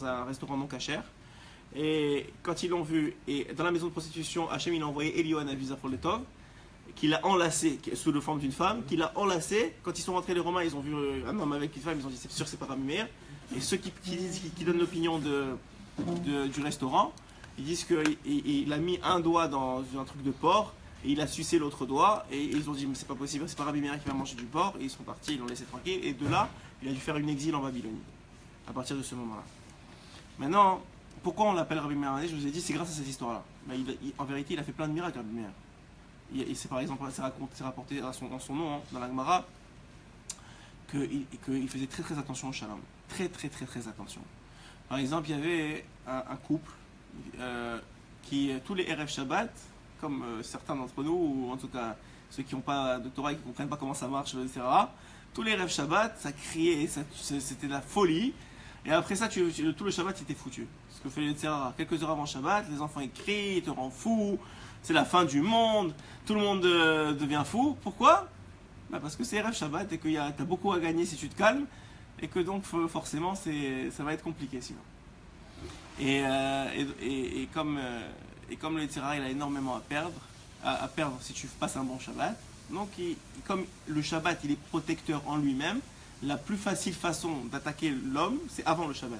un restaurant non cachère. Et quand ils l'ont vu, et dans la maison de prostitution, Hachem il a envoyé Eliyahu Hanavi Zachor Letov, qui l'a enlacé, sous la forme d'une femme, qui l'a enlacé. Quand ils sont rentrés les Romains, ils ont vu un homme avec une femme, ils ont dit c'est sûr c'est pas Rabbi Meir. Et ceux qui donnent l'opinion du restaurant, ils disent qu'il a mis un doigt dans un truc de porc et il a sucé l'autre doigt et ils ont dit mais c'est pas possible, c'est pas Rabbi Meir qui va manger du porc et ils sont partis, ils l'ont laissé tranquille et de là il a dû faire une exil en Babylonie à partir de ce moment-là. Maintenant, pourquoi on l'appelle Rabbi Meir? Je vous ai dit c'est grâce à cette histoire-là. Mais en vérité il a fait plein de miracles Rabbi Meir. Et c'est par exemple, c'est rapporté dans son nom, hein, dans la Gemara, qu'il faisait très très attention au shalom. Très attention. Par exemple, il y avait un couple qui, tous les Erev Shabbat, comme certains d'entre nous, ou en tout cas ceux qui n'ont pas de Torah et qui ne comprennent pas comment ça marche, etc., tous les Erev Shabbat, ça criait, c'était de la folie. Et après ça, tout le Shabbat, c'était foutu. Ce que fait le Tzera. Quelques heures avant Shabbat, les enfants ils crient, ils te rendent fou, c'est la fin du monde, tout le monde devient fou. Pourquoi? Parce que c'est Erev Shabbat et que tu as beaucoup à gagner si tu te calmes, et que donc forcément ça va être compliqué sinon. Et comme le Tzera, il a énormément à perdre si tu passes un bon Shabbat, donc comme le Shabbat il est protecteur en lui-même, la plus facile façon d'attaquer l'homme, c'est avant le Shabbat.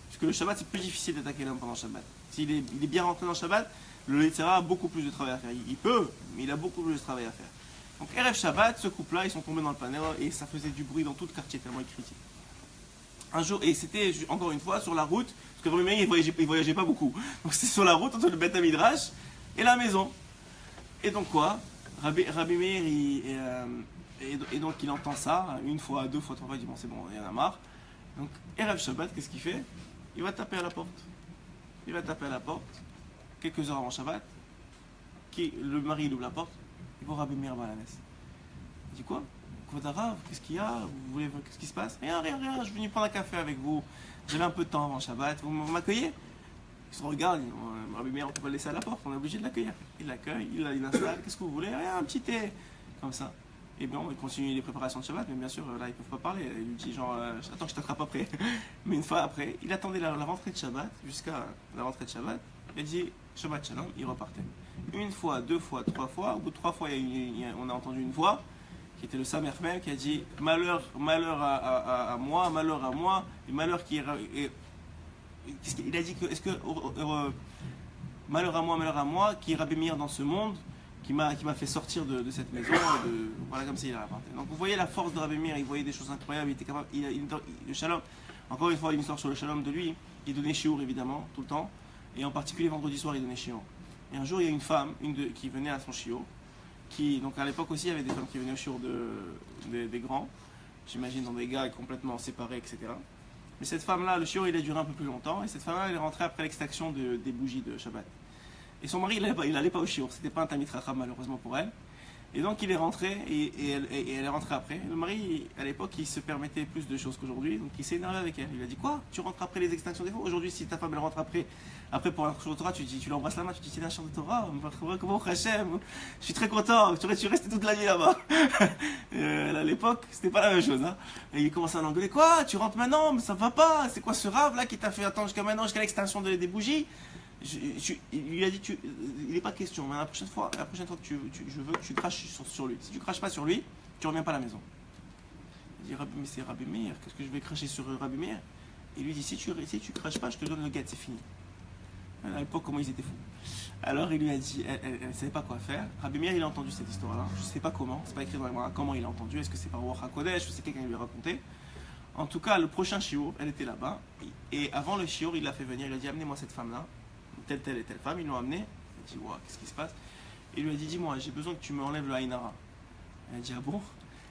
Parce que le Shabbat, c'est plus difficile d'attaquer l'homme pendant le Shabbat. S'il est bien rentré dans le Shabbat, le Yetzirah a beaucoup plus de travail à faire. Il peut, mais il a beaucoup plus de travail à faire. Donc, Erev Shabbat, ce couple-là, ils sont tombés dans le panel et ça faisait du bruit dans tout le quartier, tellement ils critiquaient. Un jour, et c'était encore une fois sur la route, parce que vraiment, il voyageait pas beaucoup. Donc, c'est sur la route entre le Beth Midrash et la maison. Et donc, quoi? Rabbi Meir, et donc il entend ça, une fois, deux fois, trois fois, il dit bon c'est bon, il y en a marre. Donc Erev Shabbat, qu'est-ce qu'il fait? Il va taper à la porte. Quelques heures avant Shabbat, le mari il ouvre la porte, il voit Rabbi Meir Balanes. Il dit quoi? Kodarav, qu'est-ce qu'il y a? Qu'est-ce qui se passe? Rien, je suis venu prendre un café avec vous. J'avais un peu de temps avant Shabbat, vous m'accueillez? Il se regarde, il dit, Rabbi Meir, on peut pas le laisser à la porte, on est obligé de l'accueillir. Il l'accueille, il l'installe, qu'est-ce que vous voulez? Rien, un petit thé, comme ça. Et bien, il continue les préparations de Shabbat, mais bien sûr, là, ils ne peuvent pas parler. Il lui dit, genre, attends, je t'attrape après. Mais une fois après, il attendait la rentrée de Shabbat, jusqu'à la rentrée de Shabbat. Il dit, Shabbat Shalom, il repartait. Une fois, deux fois, trois fois. Au bout de trois fois, on a entendu une voix, qui était le Samer même, qui a dit, malheur à moi, et malheur qui est. Il a dit que, malheur à moi, qui est Rabbi Meir dans ce monde, qui m'a fait sortir de cette maison, voilà comme ça il a rapporté. Donc vous voyez la force de Rabbi Meir, il voyait des choses incroyables, il était capable, le shalom, encore une fois une histoire sur le shalom de lui, il donnait shiur évidemment, tout le temps, et en particulier vendredi soir il donnait shiur. Et un jour il y a une femme, qui venait à son shiur, donc à l'époque aussi il y avait des femmes qui venaient au shiur des grands, j'imagine dans des gars complètement séparés, etc. Mais cette femme-là, le shiur il a duré un peu plus longtemps, et cette femme-là elle est rentrée après l'extraction des bougies de Shabbat. Et son mari, il n'allait pas au shiur, c'était pas un Talmid Chacham malheureusement pour elle. Et donc il est rentré et elle est rentrée après. Le mari, à l'époque, il se permettait plus de choses qu'aujourd'hui, donc il s'est énervé avec elle. Il lui a dit quoi? Tu rentres après les extinctions des veaux? Aujourd'hui, si ta femme elle rentre après pour la Torah, tu l'embrasses la main, tu dis tiens la chambre de Torah, comment Hachem, je suis très content, tu restes toute la nuit là-bas. À l'époque, c'était pas la même chose. Hein. Et il commence à l'engueuler, quoi? Tu rentres maintenant, mais ça va pas, c'est quoi ce rave là qui t'a fait attendre jusqu'à maintenant, jusqu'à l'extinction des bougies? Il lui a dit, il n'est pas question, mais la prochaine fois que je veux que tu craches sur lui. Si tu craches pas sur lui, tu reviens pas à la maison. Il dit, mais c'est Rabbi Meir, qu'est-ce que je vais cracher sur Rabbi Meir? Il lui dit, si tu craches pas, je te donne le guet, c'est fini. À l'époque, comment ils étaient fous. Alors il lui a dit, elle ne savait pas quoi faire. Rabbi Meir, il a entendu cette histoire-là. Je ne sais pas comment, c'est pas écrit dans la Gemara comment il a entendu. Est-ce que c'est par Ruach HaKodesh, ou c'est quelqu'un qui lui a raconté? En tout cas, le prochain shiur, elle était là-bas. Et avant le shiur, il l'a fait venir, il a dit, amenez-moi cette femme-là. Telle et telle femme, ils l'ont amené. Il a dit, wow, qu'est-ce qui se passe? Il lui a dit, dis-moi, j'ai besoin que tu me enlèves le Haïnara. Elle a dit, ah bon?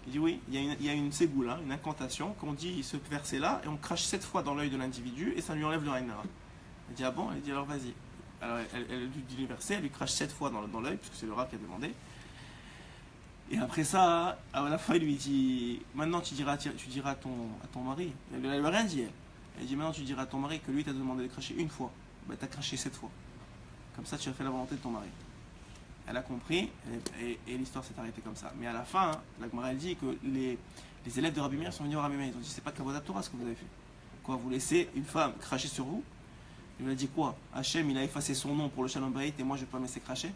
Il dit, oui, il y a une ségoula, une incantation, qu'on dit ce verset-là, et on crache 7 fois dans l'œil de l'individu, et ça lui enlève le Haïnara. Elle dit, ah bon? Elle dit, alors vas-y. Alors elle lui dit le verset, elle lui crache 7 fois dans l'œil, puisque c'est le rat qui a demandé. Et après ça, à la fin, il lui dit, maintenant tu diras à ton mari. Elle ne lui a rien dit, elle. Elle dit, maintenant tu diras à ton mari que lui t'a demandé de cracher une fois. Ben, tu as craché 7 fois. Comme ça, tu as fait la volonté de ton mari. Elle a compris et l'histoire s'est arrêtée comme ça. Mais à la fin, hein, la Gemara elle dit que les élèves de Rabbi Meir sont venus au Rabbi Meir. Ils ont dit, c'est pas Kavodat Torah ce que vous avez fait. Quoi, vous laissez une femme cracher sur vous? Il lui a dit quoi? Hachem, il a effacé son nom pour le Shalom Bayit et moi je ne vais pas me laisser cracher?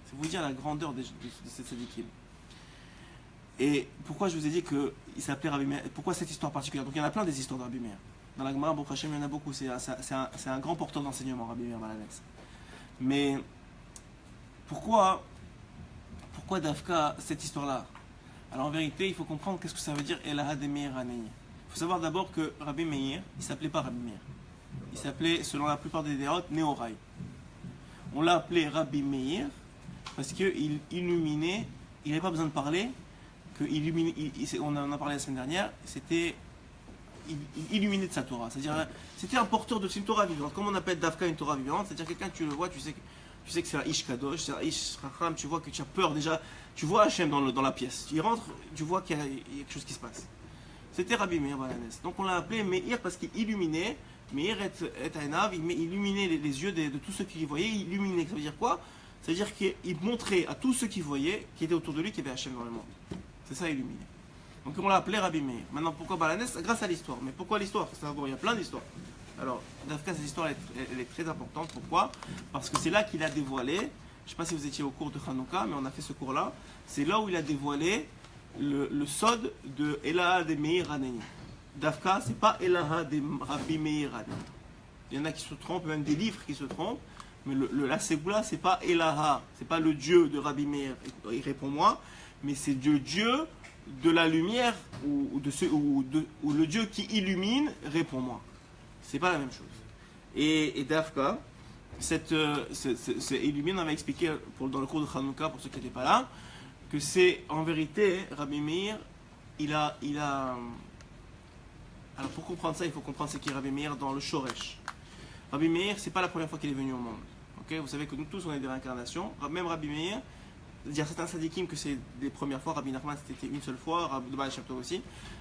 C'est vous dire la grandeur de cette sadikim. Et pourquoi je vous ai dit qu'il s'appelait Rabbi Meir? Pourquoi cette histoire particulière? Donc il y en a plein des histoires de Rabbi Meir. Dans la Gemara, Baruch Hashem, il y en a beaucoup. C'est un grand porteur d'enseignement, Rabbi Meir Balanès. Mais pourquoi Dafka cette histoire-là? Alors en vérité, il faut comprendre qu'est-ce que ça veut dire Elaha de Meir Hanei. Il faut savoir d'abord que Rabbi Meir, il ne s'appelait pas Rabbi Meir. Il s'appelait, selon la plupart des dérotes, Néoraï. On l'a appelé Rabbi Meir parce qu'il illuminait, il n'avait pas besoin de parler, on en a parlé la semaine dernière, c'était il illuminait de sa Torah. C'est-à-dire, c'était un porteur de une Torah vivante. Comme on appelle Dafka une Torah vivante, c'est-à-dire quelqu'un que tu le vois, tu sais que c'est un Ish Kadosh, c'est un Ish Racham, tu vois que tu as peur déjà, tu vois Hachem dans la pièce. Tu y rentres, tu vois qu'il y a quelque chose qui se passe. C'était Rabbi Meir Balanès. Donc on l'a appelé Meir parce qu'il illuminait, Meir est un ave, il illuminait les yeux de tous ceux qui y voyaient. Il illuminait, ça veut dire quoi? Ça veut dire qu'il montrait à tous ceux qui voyaient, qui étaient autour de lui, qu'il y avait Hachem dans le monde. C'est ça, illuminer. Donc on l'a appelé Rabbi Meir. Maintenant, pourquoi Balanès? Grâce à l'histoire. Mais pourquoi l'histoire? Il y a plein d'histoires. Alors, Dafka, cette histoire, elle est très importante. Pourquoi? Parce que c'est là qu'il a dévoilé, je ne sais pas si vous étiez au cours de Hanouka, mais on a fait ce cours-là, c'est là où il a dévoilé le sod de Elaha de Meir Hanei. Dafka, c'est pas Elaha de Rabbi Meir Hanei. Il y en a qui se trompent, même des livres qui se trompent, mais la Ségoula, c'est pas Elaha, c'est pas le Dieu de Rabbi Meir, il répond moi, mais c'est le Dieu de la lumière ou le Dieu qui illumine, réponds-moi. C'est pas la même chose. Et Dafka, c'est illumine, on va expliquer dans le cours de Hanouka, pour ceux qui n'étaient pas là, que c'est en vérité, Rabbi Meir, il a alors pour comprendre ça, il faut comprendre ce qu'est Rabbi Meir dans le Shoresh. Rabbi Meir, c'est pas la première fois qu'il est venu au monde. Okay, vous savez que nous tous, on est des réincarnations. Même Rabbi Meir, c'est-à-dire certains sadikim que c'est des premières fois, Rabbi Nachman c'était une seule fois, Rabbi Baal Shem Tov aussi,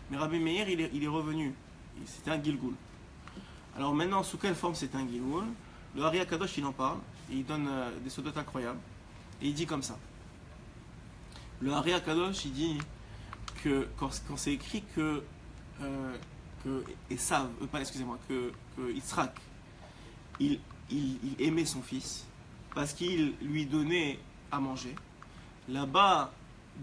mais Rabbi Meir il est revenu, c'était un Gilgul. Alors maintenant, sous quelle forme c'est un Gilgul? Le Ari HaKadosh il en parle, et il donne des sodotes incroyables, et il dit comme ça. Le Ari HaKadosh il dit que quand c'est écrit que Esav, que Yitzhak, il aimait son fils, parce qu'il lui donnait à manger. Là-bas,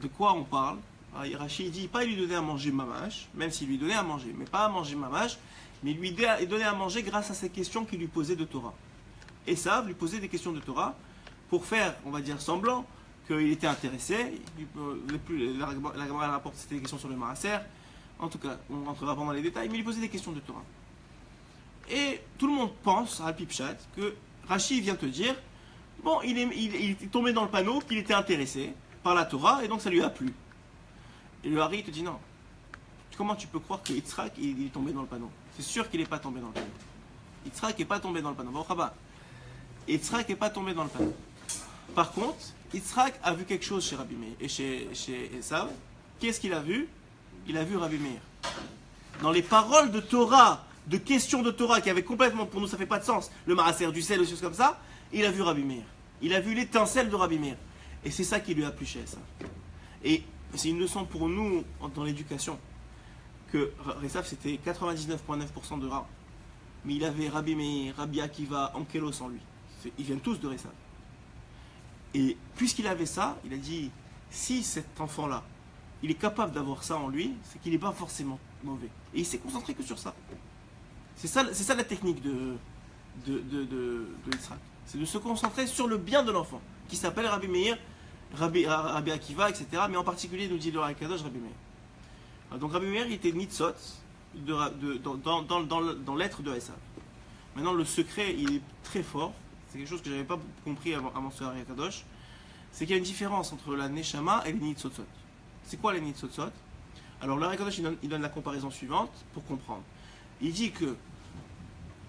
de quoi on parle? Rashi dit pas il lui donnait à manger mamash, même s'il lui donnait à manger, mais pas à manger mamash, mais il lui donnait à manger grâce à ces questions qu'il lui posait de Torah. Esav lui posait des questions de Torah pour faire, on va dire, semblant qu'il était intéressé. La Gemara rapporte c'était des questions sur le Maaser. En tout cas, on rentrera pas dans les détails, mais il lui posait des questions de Torah. Et tout le monde pense, à Pipchat, que Rashi vient te dire bon, il est tombé dans le panneau, qu'il était intéressé par la Torah, et donc ça lui a plu. Et le Hari te dit non. Comment tu peux croire que Yitzhak il est tombé dans le panneau? C'est sûr qu'il n'est pas tombé dans le panneau. Yitzhak n'est pas tombé dans le panneau. Yitzhak n'est pas tombé dans le panneau. Par contre, Yitzhak a vu quelque chose chez Rabbi Meir et chez Esav. Qu'est-ce qu'il a vu? Il a vu Rabbi Meir. Dans les paroles de Torah, de questions de Torah qui avaient complètement, pour nous ça fait pas de sens, le Maaser du sel, des choses comme ça, il a vu Rabbi Meir. Il a vu l'étincelle de Rabbi Meir. Et c'est ça qui lui a plu chez Esav. Et c'est une leçon pour nous dans l'éducation. Que Esav c'était 99,9% de Ra. Mais il avait Rabbi Meir, Rabbi Akiva, Ankelos en lui. Ils viennent tous de Esav. Et puisqu'il avait ça, il a dit, si cet enfant-là, il est capable d'avoir ça en lui, c'est qu'il n'est pas forcément mauvais. Et il s'est concentré que sur ça. C'est ça la technique de Yitzhak. C'est de se concentrer sur le bien de l'enfant, qui s'appelle Rabbi Meir, Rabbi Akiva, etc. Mais en particulier, nous dit le Kadosh, Rabbi Meir. Donc Rabbi Meir, il était Nitzot dans l'être de Esav. Maintenant, le secret, il est très fort. C'est quelque chose que je n'avais pas compris avant ce Hari Kadosh. C'est qu'il y a une différence entre la Neshama et les Nitzotzot. C'est quoi les Nitzotzot? Alors, le Hari Kadosh, il donne la comparaison suivante pour comprendre. Il dit que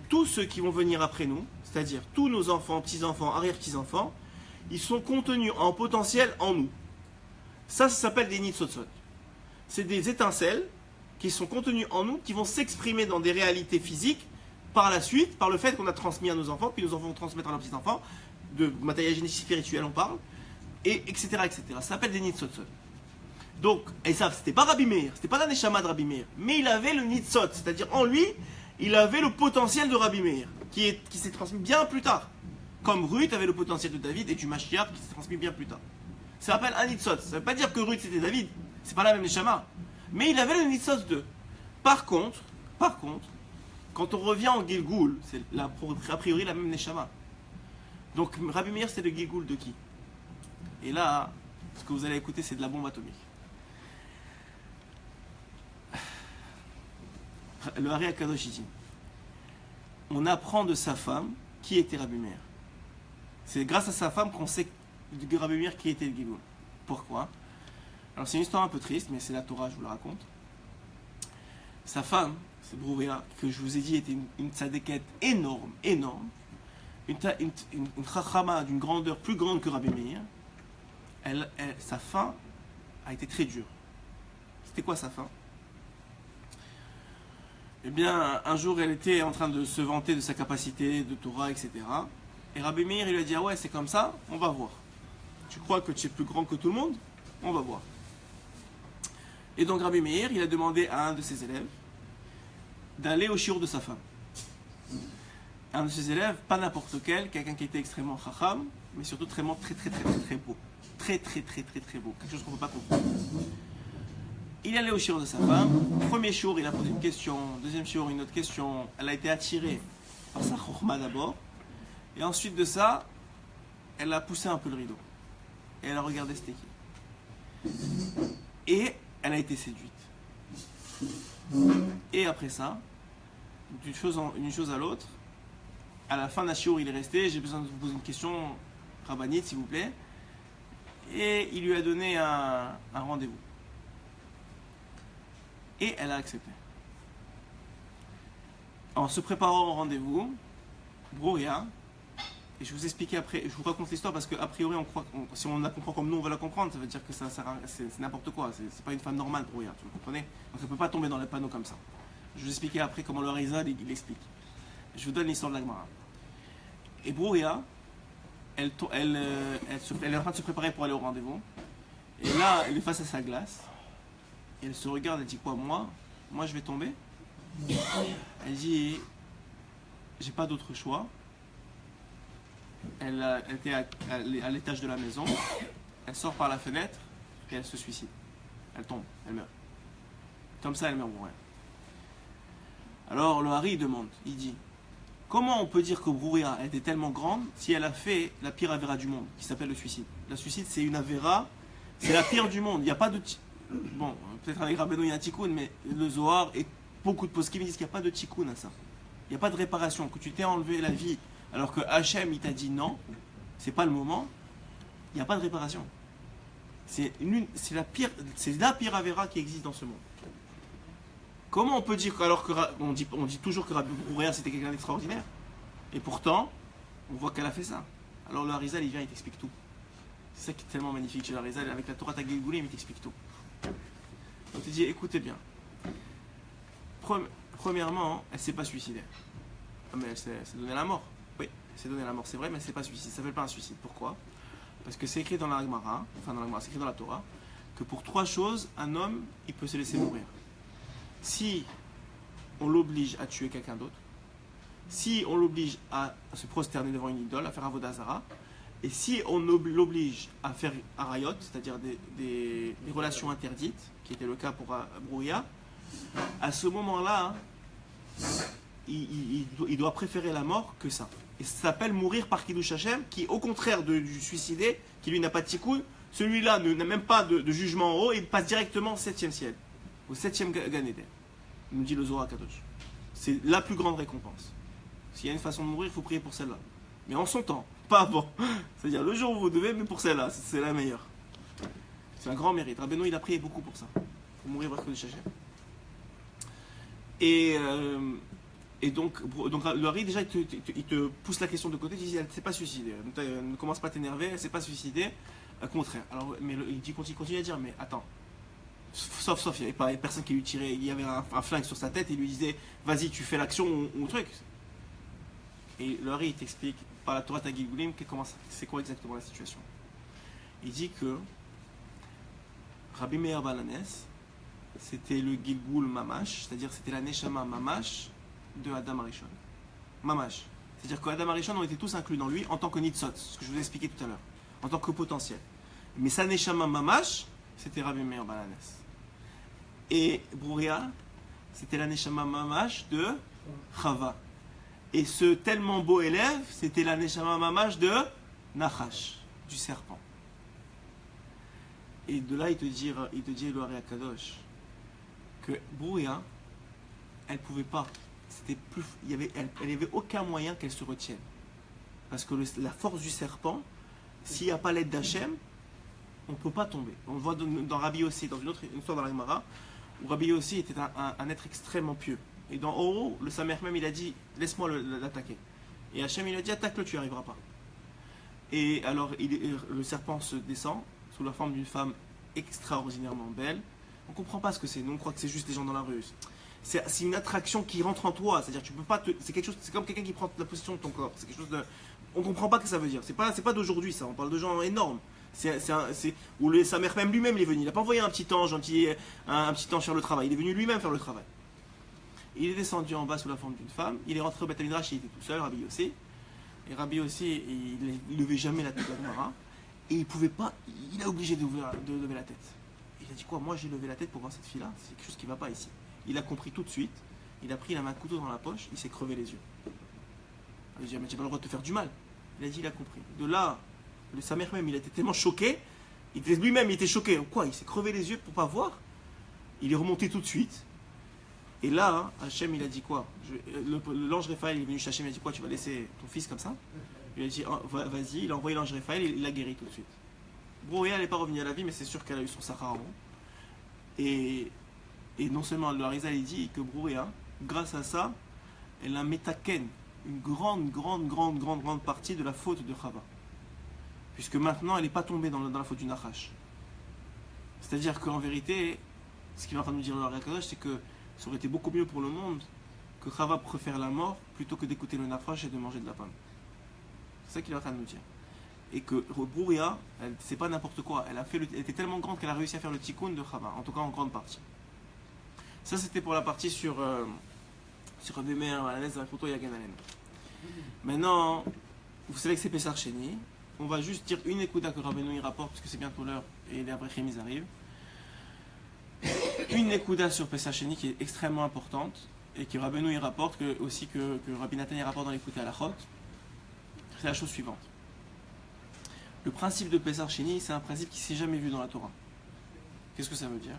tous ceux qui vont venir après nous, c'est-à-dire tous nos enfants, petits-enfants, arrière-petits-enfants, ils sont contenus en potentiel en nous. Ça s'appelle des Nitzotzot. C'est des étincelles qui sont contenues en nous, qui vont s'exprimer dans des réalités physiques par la suite, par le fait qu'on a transmis à nos enfants, puis nos enfants vont transmettre à leurs petits-enfants, de matériel génétique spirituel on parle, et etc. etc. Ça s'appelle des Nitzotzot. Donc, et ça, c'était pas Rabbi Meir, c'était pas la Neshama de Rabbi Meir, mais il avait le Nitzot, c'est-à-dire en lui, il avait le potentiel de Rabbi Meir, qui s'est transmis bien plus tard. Comme Ruth avait le potentiel de David et du Mashiach qui s'est transmis bien plus tard. Ça s'appelle un Nitzot. Ça ne veut pas dire que Ruth c'était David, c'est pas la même Neshama. Mais il avait le Nitzot 2. Par contre, quand on revient en Gilgoul, c'est a priori la même Neshama. Donc Rabbi Meir c'est le Gilgoul de qui? Et là, ce que vous allez écouter c'est de la bombe atomique. Le Hari HaKadosh dit, on apprend de sa femme qui était Rabbi Meir. C'est grâce à sa femme qu'on sait de Rabbi Meir qui était le Gilgoul. Pourquoi? Alors c'est une histoire un peu triste, mais c'est la Torah, je vous la raconte. Sa femme, c'est Brouvéa, que je vous ai dit était une tzadékette énorme, une chachama d'une grandeur plus grande que Rabbi Meir. Sa fin a été très dure. C'était quoi sa fin? Eh bien, un jour, elle était en train de se vanter de sa capacité de Torah, etc. Et Rabbi Meir, il lui a dit, ah ouais, c'est comme ça, on va voir. Tu crois que tu es plus grand que tout le monde? On va voir. Et donc Rabbi Meir, il a demandé à un de ses élèves d'aller au shiur de sa femme. Un de ses élèves, pas n'importe lequel, quelqu'un qui était extrêmement chacham, mais surtout très beau. Très beau. Quelque chose qu'on ne peut pas comprendre. Il est allé au shiur de sa femme. Premier shiur, il a posé une question. Deuxième shiur, une autre question. Elle a été attirée par sa chokhma d'abord. Et ensuite de ça, elle a poussé un peu le rideau. Et elle a regardé c'était qui. Et elle a été séduite. Et après ça, d'une chose à l'autre, à la fin de la shiur, il est resté. J'ai besoin de vous poser une question, rabbinite, s'il vous plaît. Et il lui a donné un rendez-vous. Et elle a accepté. En se préparant au rendez-vous, Brouria, et je vous expliquer après, je vous raconte l'histoire parce qu'a priori, on croit, si on la comprend comme nous, on va la comprendre, ça veut dire que c'est n'importe quoi, c'est pas une femme normale, Brouria, vous comprenez? Donc elle ne peut pas tomber dans les panneaux comme ça. Je vais vous expliquer après comment le Harizal il explique. Je vous donne l'histoire de la Gemara. Et Brouria, elle est en train de se préparer pour aller au rendez-vous, et là, elle est face à sa glace. Et elle se regarde, elle dit quoi? Moi je vais tomber? Elle dit, j'ai pas d'autre choix. Elle était à l'étage de la maison. Elle sort par la fenêtre et elle se suicide. Elle tombe, elle meurt. Comme ça, elle meurt pour rien. Alors le Hari demande, il dit, comment on peut dire que Brouria était tellement grande si elle a fait la pire avéra du monde, qui s'appelle le suicide? Le suicide, c'est une avéra, c'est la pire du monde. Il n'y a pas de... Bon, peut-être avec Rabbeinu il y a un tikkun, mais le Zohar et beaucoup de poskim disent qu'il n'y a pas de tikkun à ça. Il n'y a pas de réparation. Que tu t'es enlevé la vie alors que Hachem il t'a dit non, c'est pas le moment, il n'y a pas de réparation. C'est la pire avéra qui existe dans ce monde. Comment on peut dire, alors que on dit toujours que Rabbi Brouria c'était quelqu'un d'extraordinaire, et pourtant, on voit qu'elle a fait ça. Alors le Harizal il vient, il t'explique tout. C'est ça qui est tellement magnifique chez l'Arizal. Avec la Torah Tagilgulim, il t'explique tout. Donc il dit, écoutez bien. Premièrement, elle ne s'est pas suicidée. Mais elle s'est donnée la mort. Oui, elle s'est donnée la mort, c'est vrai, mais elle ne s'est pas suicidée. Ça ne s'appelle pas un suicide. Pourquoi? Parce que c'est écrit dans la Gemara, c'est écrit dans la Torah, que pour 3 choses, un homme, il peut se laisser mourir. Si on l'oblige à tuer quelqu'un d'autre, si on l'oblige à se prosterner devant une idole, à faire avodah zara, et si on l'oblige à faire arayot, c'est-à-dire des relations interdites, qui était le cas pour Brouilla, à ce moment-là, il doit préférer la mort que ça. Et ça s'appelle mourir par Kiddush Hashem, qui au contraire du suicidé, qui lui n'a pas de tikkun, celui-là n'a même pas de jugement en haut, et il passe directement au 7e ciel, au 7e Gan Eden, nous dit le Zohar Kadosh. C'est la plus grande récompense. S'il y a une façon de mourir, il faut prier pour celle-là. Mais en son temps, pas avant. C'est-à-dire le jour où vous devez, mais pour celle-là, c'est la meilleure. C'est un grand mérite. Rabbeinu, il a prié beaucoup pour ça, pour mourir par Kiddush Hashem. Et donc le Hari, déjà, il te pousse la question de côté, il dit elle ne s'est pas suicidée. Ne commence pas à t'énerver, elle ne s'est pas suicidée. Au contraire. Alors, mais il continue à dire, mais attends. Sauf, il n'y avait pas personne qui lui tirait, il y avait un flingue sur sa tête, il lui disait, vas-y, tu fais l'action ou truc. Et le Hari, il t'explique, par la Torah Tagilgulim, c'est quoi exactement la situation. Il dit que Rabbi Meir Balanes, c'était le Gilgul Mamash, c'est-à-dire c'était la Neshama Mamash de Adam Arishon. Mamash. C'est-à-dire qu'Adam Arishon ont été tous inclus dans lui en tant que Nitzot, ce que je vous ai expliqué tout à l'heure, en tant que potentiel. Mais sa Neshama Mamash, c'était Rabbi Meir Balanes. Et Brouria, c'était la Neshama Mamash de Chava. Et ce tellement beau élève, c'était la Neshama Mamash de Nachash, du serpent. Et de là, il te dit le Hari Akadosh, que Brouria, elle pouvait pas. Elle n'avait aucun moyen qu'elle se retienne. Parce que la force du serpent, s'il n'y a pas l'aide d'Hachem, on ne peut pas tomber. On le voit dans Rabbi Yossi, dans une histoire dans la Gemara, où Rabbi Yossi était un être extrêmement pieux. Et dans Oro, le Samer même, il a dit, laisse-moi l'attaquer. Et Hachem, il a dit, attaque-le, tu n'y arriveras pas. Et alors, le serpent se descend, sous la forme d'une femme extraordinairement belle. On ne comprend pas ce que c'est. Nous, on croit que c'est juste des gens dans la rue. C'est une attraction qui rentre en toi. C'est-à-dire, tu peux pas c'est comme quelqu'un qui prend la position de ton corps. C'est quelque chose de. On comprend pas ce que ça veut dire. C'est pas d'aujourd'hui, ça. On parle de gens énormes. Où sa mère même lui-même il est venu. Il n'a pas envoyé un petit ange, un petit ange faire le travail. Il est venu lui-même faire le travail. Il est descendu en bas sous la forme d'une femme. Il est rentré au Beth Midrash, il était tout seul, Rabbi Yossi. Et Rabbi Yossi, il ne levait jamais la tête de la Gemara. Et il pouvait pas. Il a obligé de lever la tête. Il a dit quoi? Moi j'ai levé la tête pour voir cette fille-là. C'est quelque chose qui ne va pas ici. Il a compris tout de suite. Il a pris la main de couteau dans la poche. Il s'est crevé les yeux. Il a dit, mais tu n'as pas le droit de te faire du mal. Il a dit, il a compris. De là, sa mère même, il était tellement choqué. Lui-même, il était choqué. Quoi? Il s'est crevé les yeux pour pas voir. Il est remonté tout de suite. Et là, Hachem, il a dit quoi? L'ange Raphaël, il est venu chez Hachem, il a dit quoi? Tu vas laisser ton fils comme ça? Il a dit, vas-y. Il a envoyé l'ange Raphaël, il l'a guéri tout de suite. Brouilla, elle n'est pas revenue à la vie, mais c'est sûr qu'elle a eu son Sahara. Et non seulement le Harizal, il dit que Brouilla, grâce à ça, elle a métaken, une grande partie de la faute de Chava. Puisque maintenant, elle n'est pas tombée dans la faute du Nachash. C'est-à-dire qu'en vérité, ce qu'il est en train de nous dire le Hari Akadosh, c'est que ça aurait été beaucoup mieux pour le monde que Chava préfère la mort plutôt que d'écouter le Nachash et de manger de la pomme. C'est ça qu'il est en train de nous dire. Et que Brouilla, c'est pas n'importe quoi. Elle était tellement grande qu'elle a réussi à faire le tikkun de Chava, en tout cas en grande partie. Ça, c'était pour la partie sur Rabbi Meir Balanes avec Photo Yagan Alen. Maintenant, vous savez que c'est Pessar Sheni. On va juste dire une écoute que Rabbeinu y rapporte, parce que c'est bientôt l'heure et les après-chem ils arrivent. Une écoute sur Pessar Sheni qui est extrêmement importante et que Rabbeinu y rapporte, que Rabbi Nathan y rapporte dans l'écoute à la Chot. C'est la chose suivante. Le principe de Pessar Sheni, c'est un principe qui ne s'est jamais vu dans la Torah. Qu'est-ce que ça veut dire?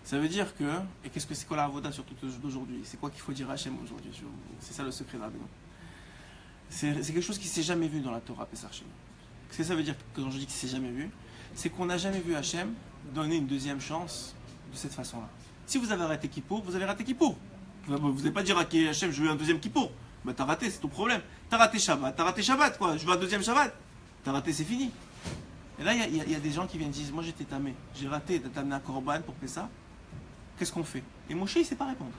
Ça veut dire que, et c'est quoi la avoda surtout d'aujourd'hui? C'est quoi qu'il faut dire à Hachem aujourd'hui? C'est ça le secret de Rabbeinu. C'est quelque chose qui ne s'est jamais vu dans la Torah, Pessar Sheni. Qu'est-ce que ça veut dire quand je dis que c'est jamais vu? C'est qu'on n'a jamais vu Hachem donner une deuxième chance de cette façon-là. Si vous avez raté Kippour, vous avez raté Kippour. Vous n'allez pas dire à Hachem, je veux un deuxième Kippour. Bah t'as raté, c'est ton problème. T'as raté Shabbat, quoi. Je veux un deuxième Shabbat. T'as raté, c'est fini. Et là, il y a des gens qui viennent dire, moi j'étais tamé, j'ai raté d'amener un korban pour Pessah. Qu'est-ce qu'on fait? Et Moshe, il ne sait pas répondre.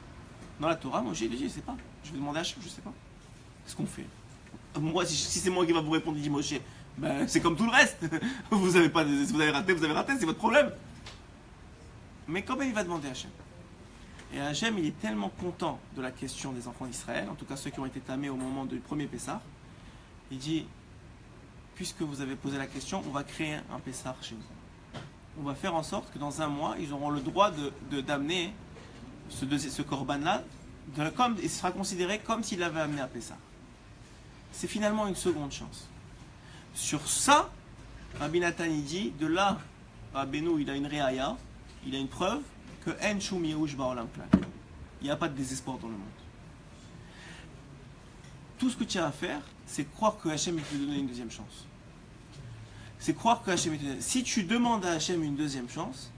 Dans la Torah, Moshe, il dit, je ne sais pas. Je vais demander à Hachem, je ne sais pas. Qu'est-ce qu'on fait? Moi, si c'est moi qui va vous répondre, il dit Moshe, ben, c'est comme tout le reste. Vous avez raté, c'est votre problème. Mais quand même, il va demander à Hachem. Et Hachem, il est tellement content de la question des enfants d'Israël, en tout cas ceux qui ont été tamés au moment du premier Pessah, il dit, puisque vous avez posé la question, on va créer un Pessah chez vous. On va faire en sorte que dans un mois, ils auront le droit d'amener ce korban-là, il sera considéré comme s'il l'avait amené à Pessah. C'est finalement une seconde chance. Sur ça, Rabbi Nathan il dit, de là, Rabbeinu il a une réaya, il a une preuve que En Shum Yehush Ba'olam Klal. Il n'y a pas de désespoir dans le monde. Tout ce que tu as à faire, c'est croire que Hachem il te donne une deuxième chance. C'est croire que Hachem il te donne. Si tu demandes à Hachem une deuxième chance,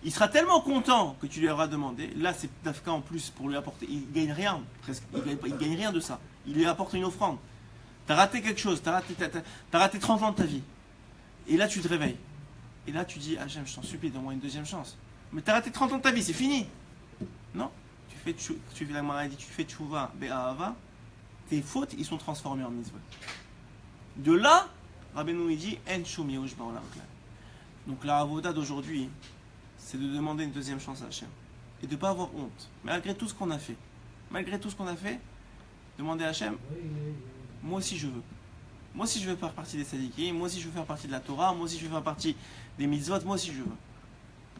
il sera tellement content que tu lui auras demandé. Là, c'est Dafka en plus pour lui apporter. Il ne gagne rien, presque. Il gagne rien de ça. Il lui apporte une offrande. Tu as raté quelque chose. Tu as raté 30 ans de ta vie. Et là, tu te réveilles. Et là, tu dis, Hachem, je t'en supplie, donne-moi une deuxième chance. Mais tu as raté 30 ans de ta vie, c'est fini. Non. Tu fais la maladie, tu fais tchouva, be'ahava. Tes fautes, ils sont transformés en mitzvot. De là, Rabbeinu il dit, En shum yehush ba'olam klal. Donc la avoda d'aujourd'hui, c'est de demander une deuxième chance à Hachem. Et de ne pas avoir honte. Malgré tout ce qu'on a fait. Malgré tout ce qu'on a fait, demander à Hachem, moi aussi je veux. Moi aussi je veux faire partie des sadikim, moi aussi je veux faire partie de la Torah, moi aussi je veux faire partie des mitzvot, moi aussi je veux.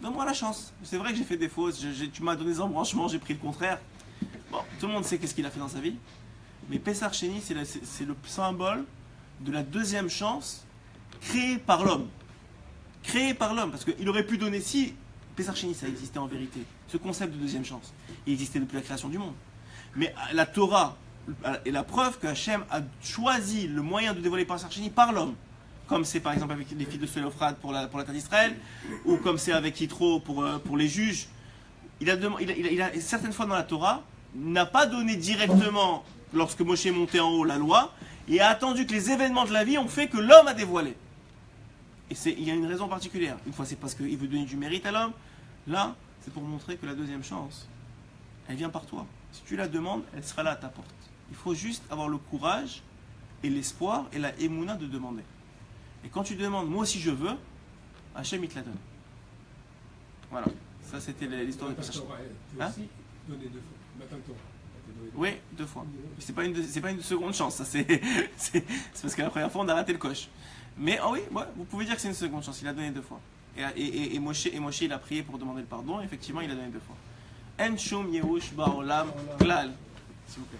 Donne-moi la chance. C'est vrai que j'ai fait des fautes, tu m'as donné des embranchements, j'ai pris le contraire. Bon, tout le monde sait qu'est-ce qu'il a fait dans sa vie. Mais Pessah Sheni, c'est le symbole de la deuxième chance créée par l'homme. Créée par l'homme, parce qu'il aurait pu donner, si Pessah Sheni ça existait en vérité, ce concept de deuxième chance, il existait depuis la création du monde. Mais la Torah est la preuve que Hachem a choisi le moyen de dévoiler Pessah Sheni par l'homme. Comme c'est par exemple avec les filles de Sélophrad pour la terre d'Israël, ou comme c'est avec Yitro pour les juges. Il a certaines fois dans la Torah, n'a pas donné directement, lorsque Moshe est monté en haut, la loi, et a attendu que les événements de la vie ont fait que l'homme a dévoilé. Et il y a une raison particulière. Une fois, c'est parce qu'il veut donner du mérite à l'homme. Là, c'est pour montrer que la deuxième chance, elle vient par toi. Si tu la demandes, elle sera là à ta porte. Il faut juste avoir le courage et l'espoir et la émouna de demander. Et quand tu demandes, moi aussi je veux, Hachem il te la donne. Voilà. Ça c'était l'histoire de Pessah. Hein? Oui, 2 fois. C'est pas une seconde chance. Ça c'est parce que la première fois on a raté le coche. Mais oui, ouais, vous pouvez dire que c'est une seconde chance. Il a donné 2 fois. Et Moshe il a prié pour demander le pardon. Et effectivement, il a donné 2 fois. En shum yehush ba'olam klal. S'il vous plaît.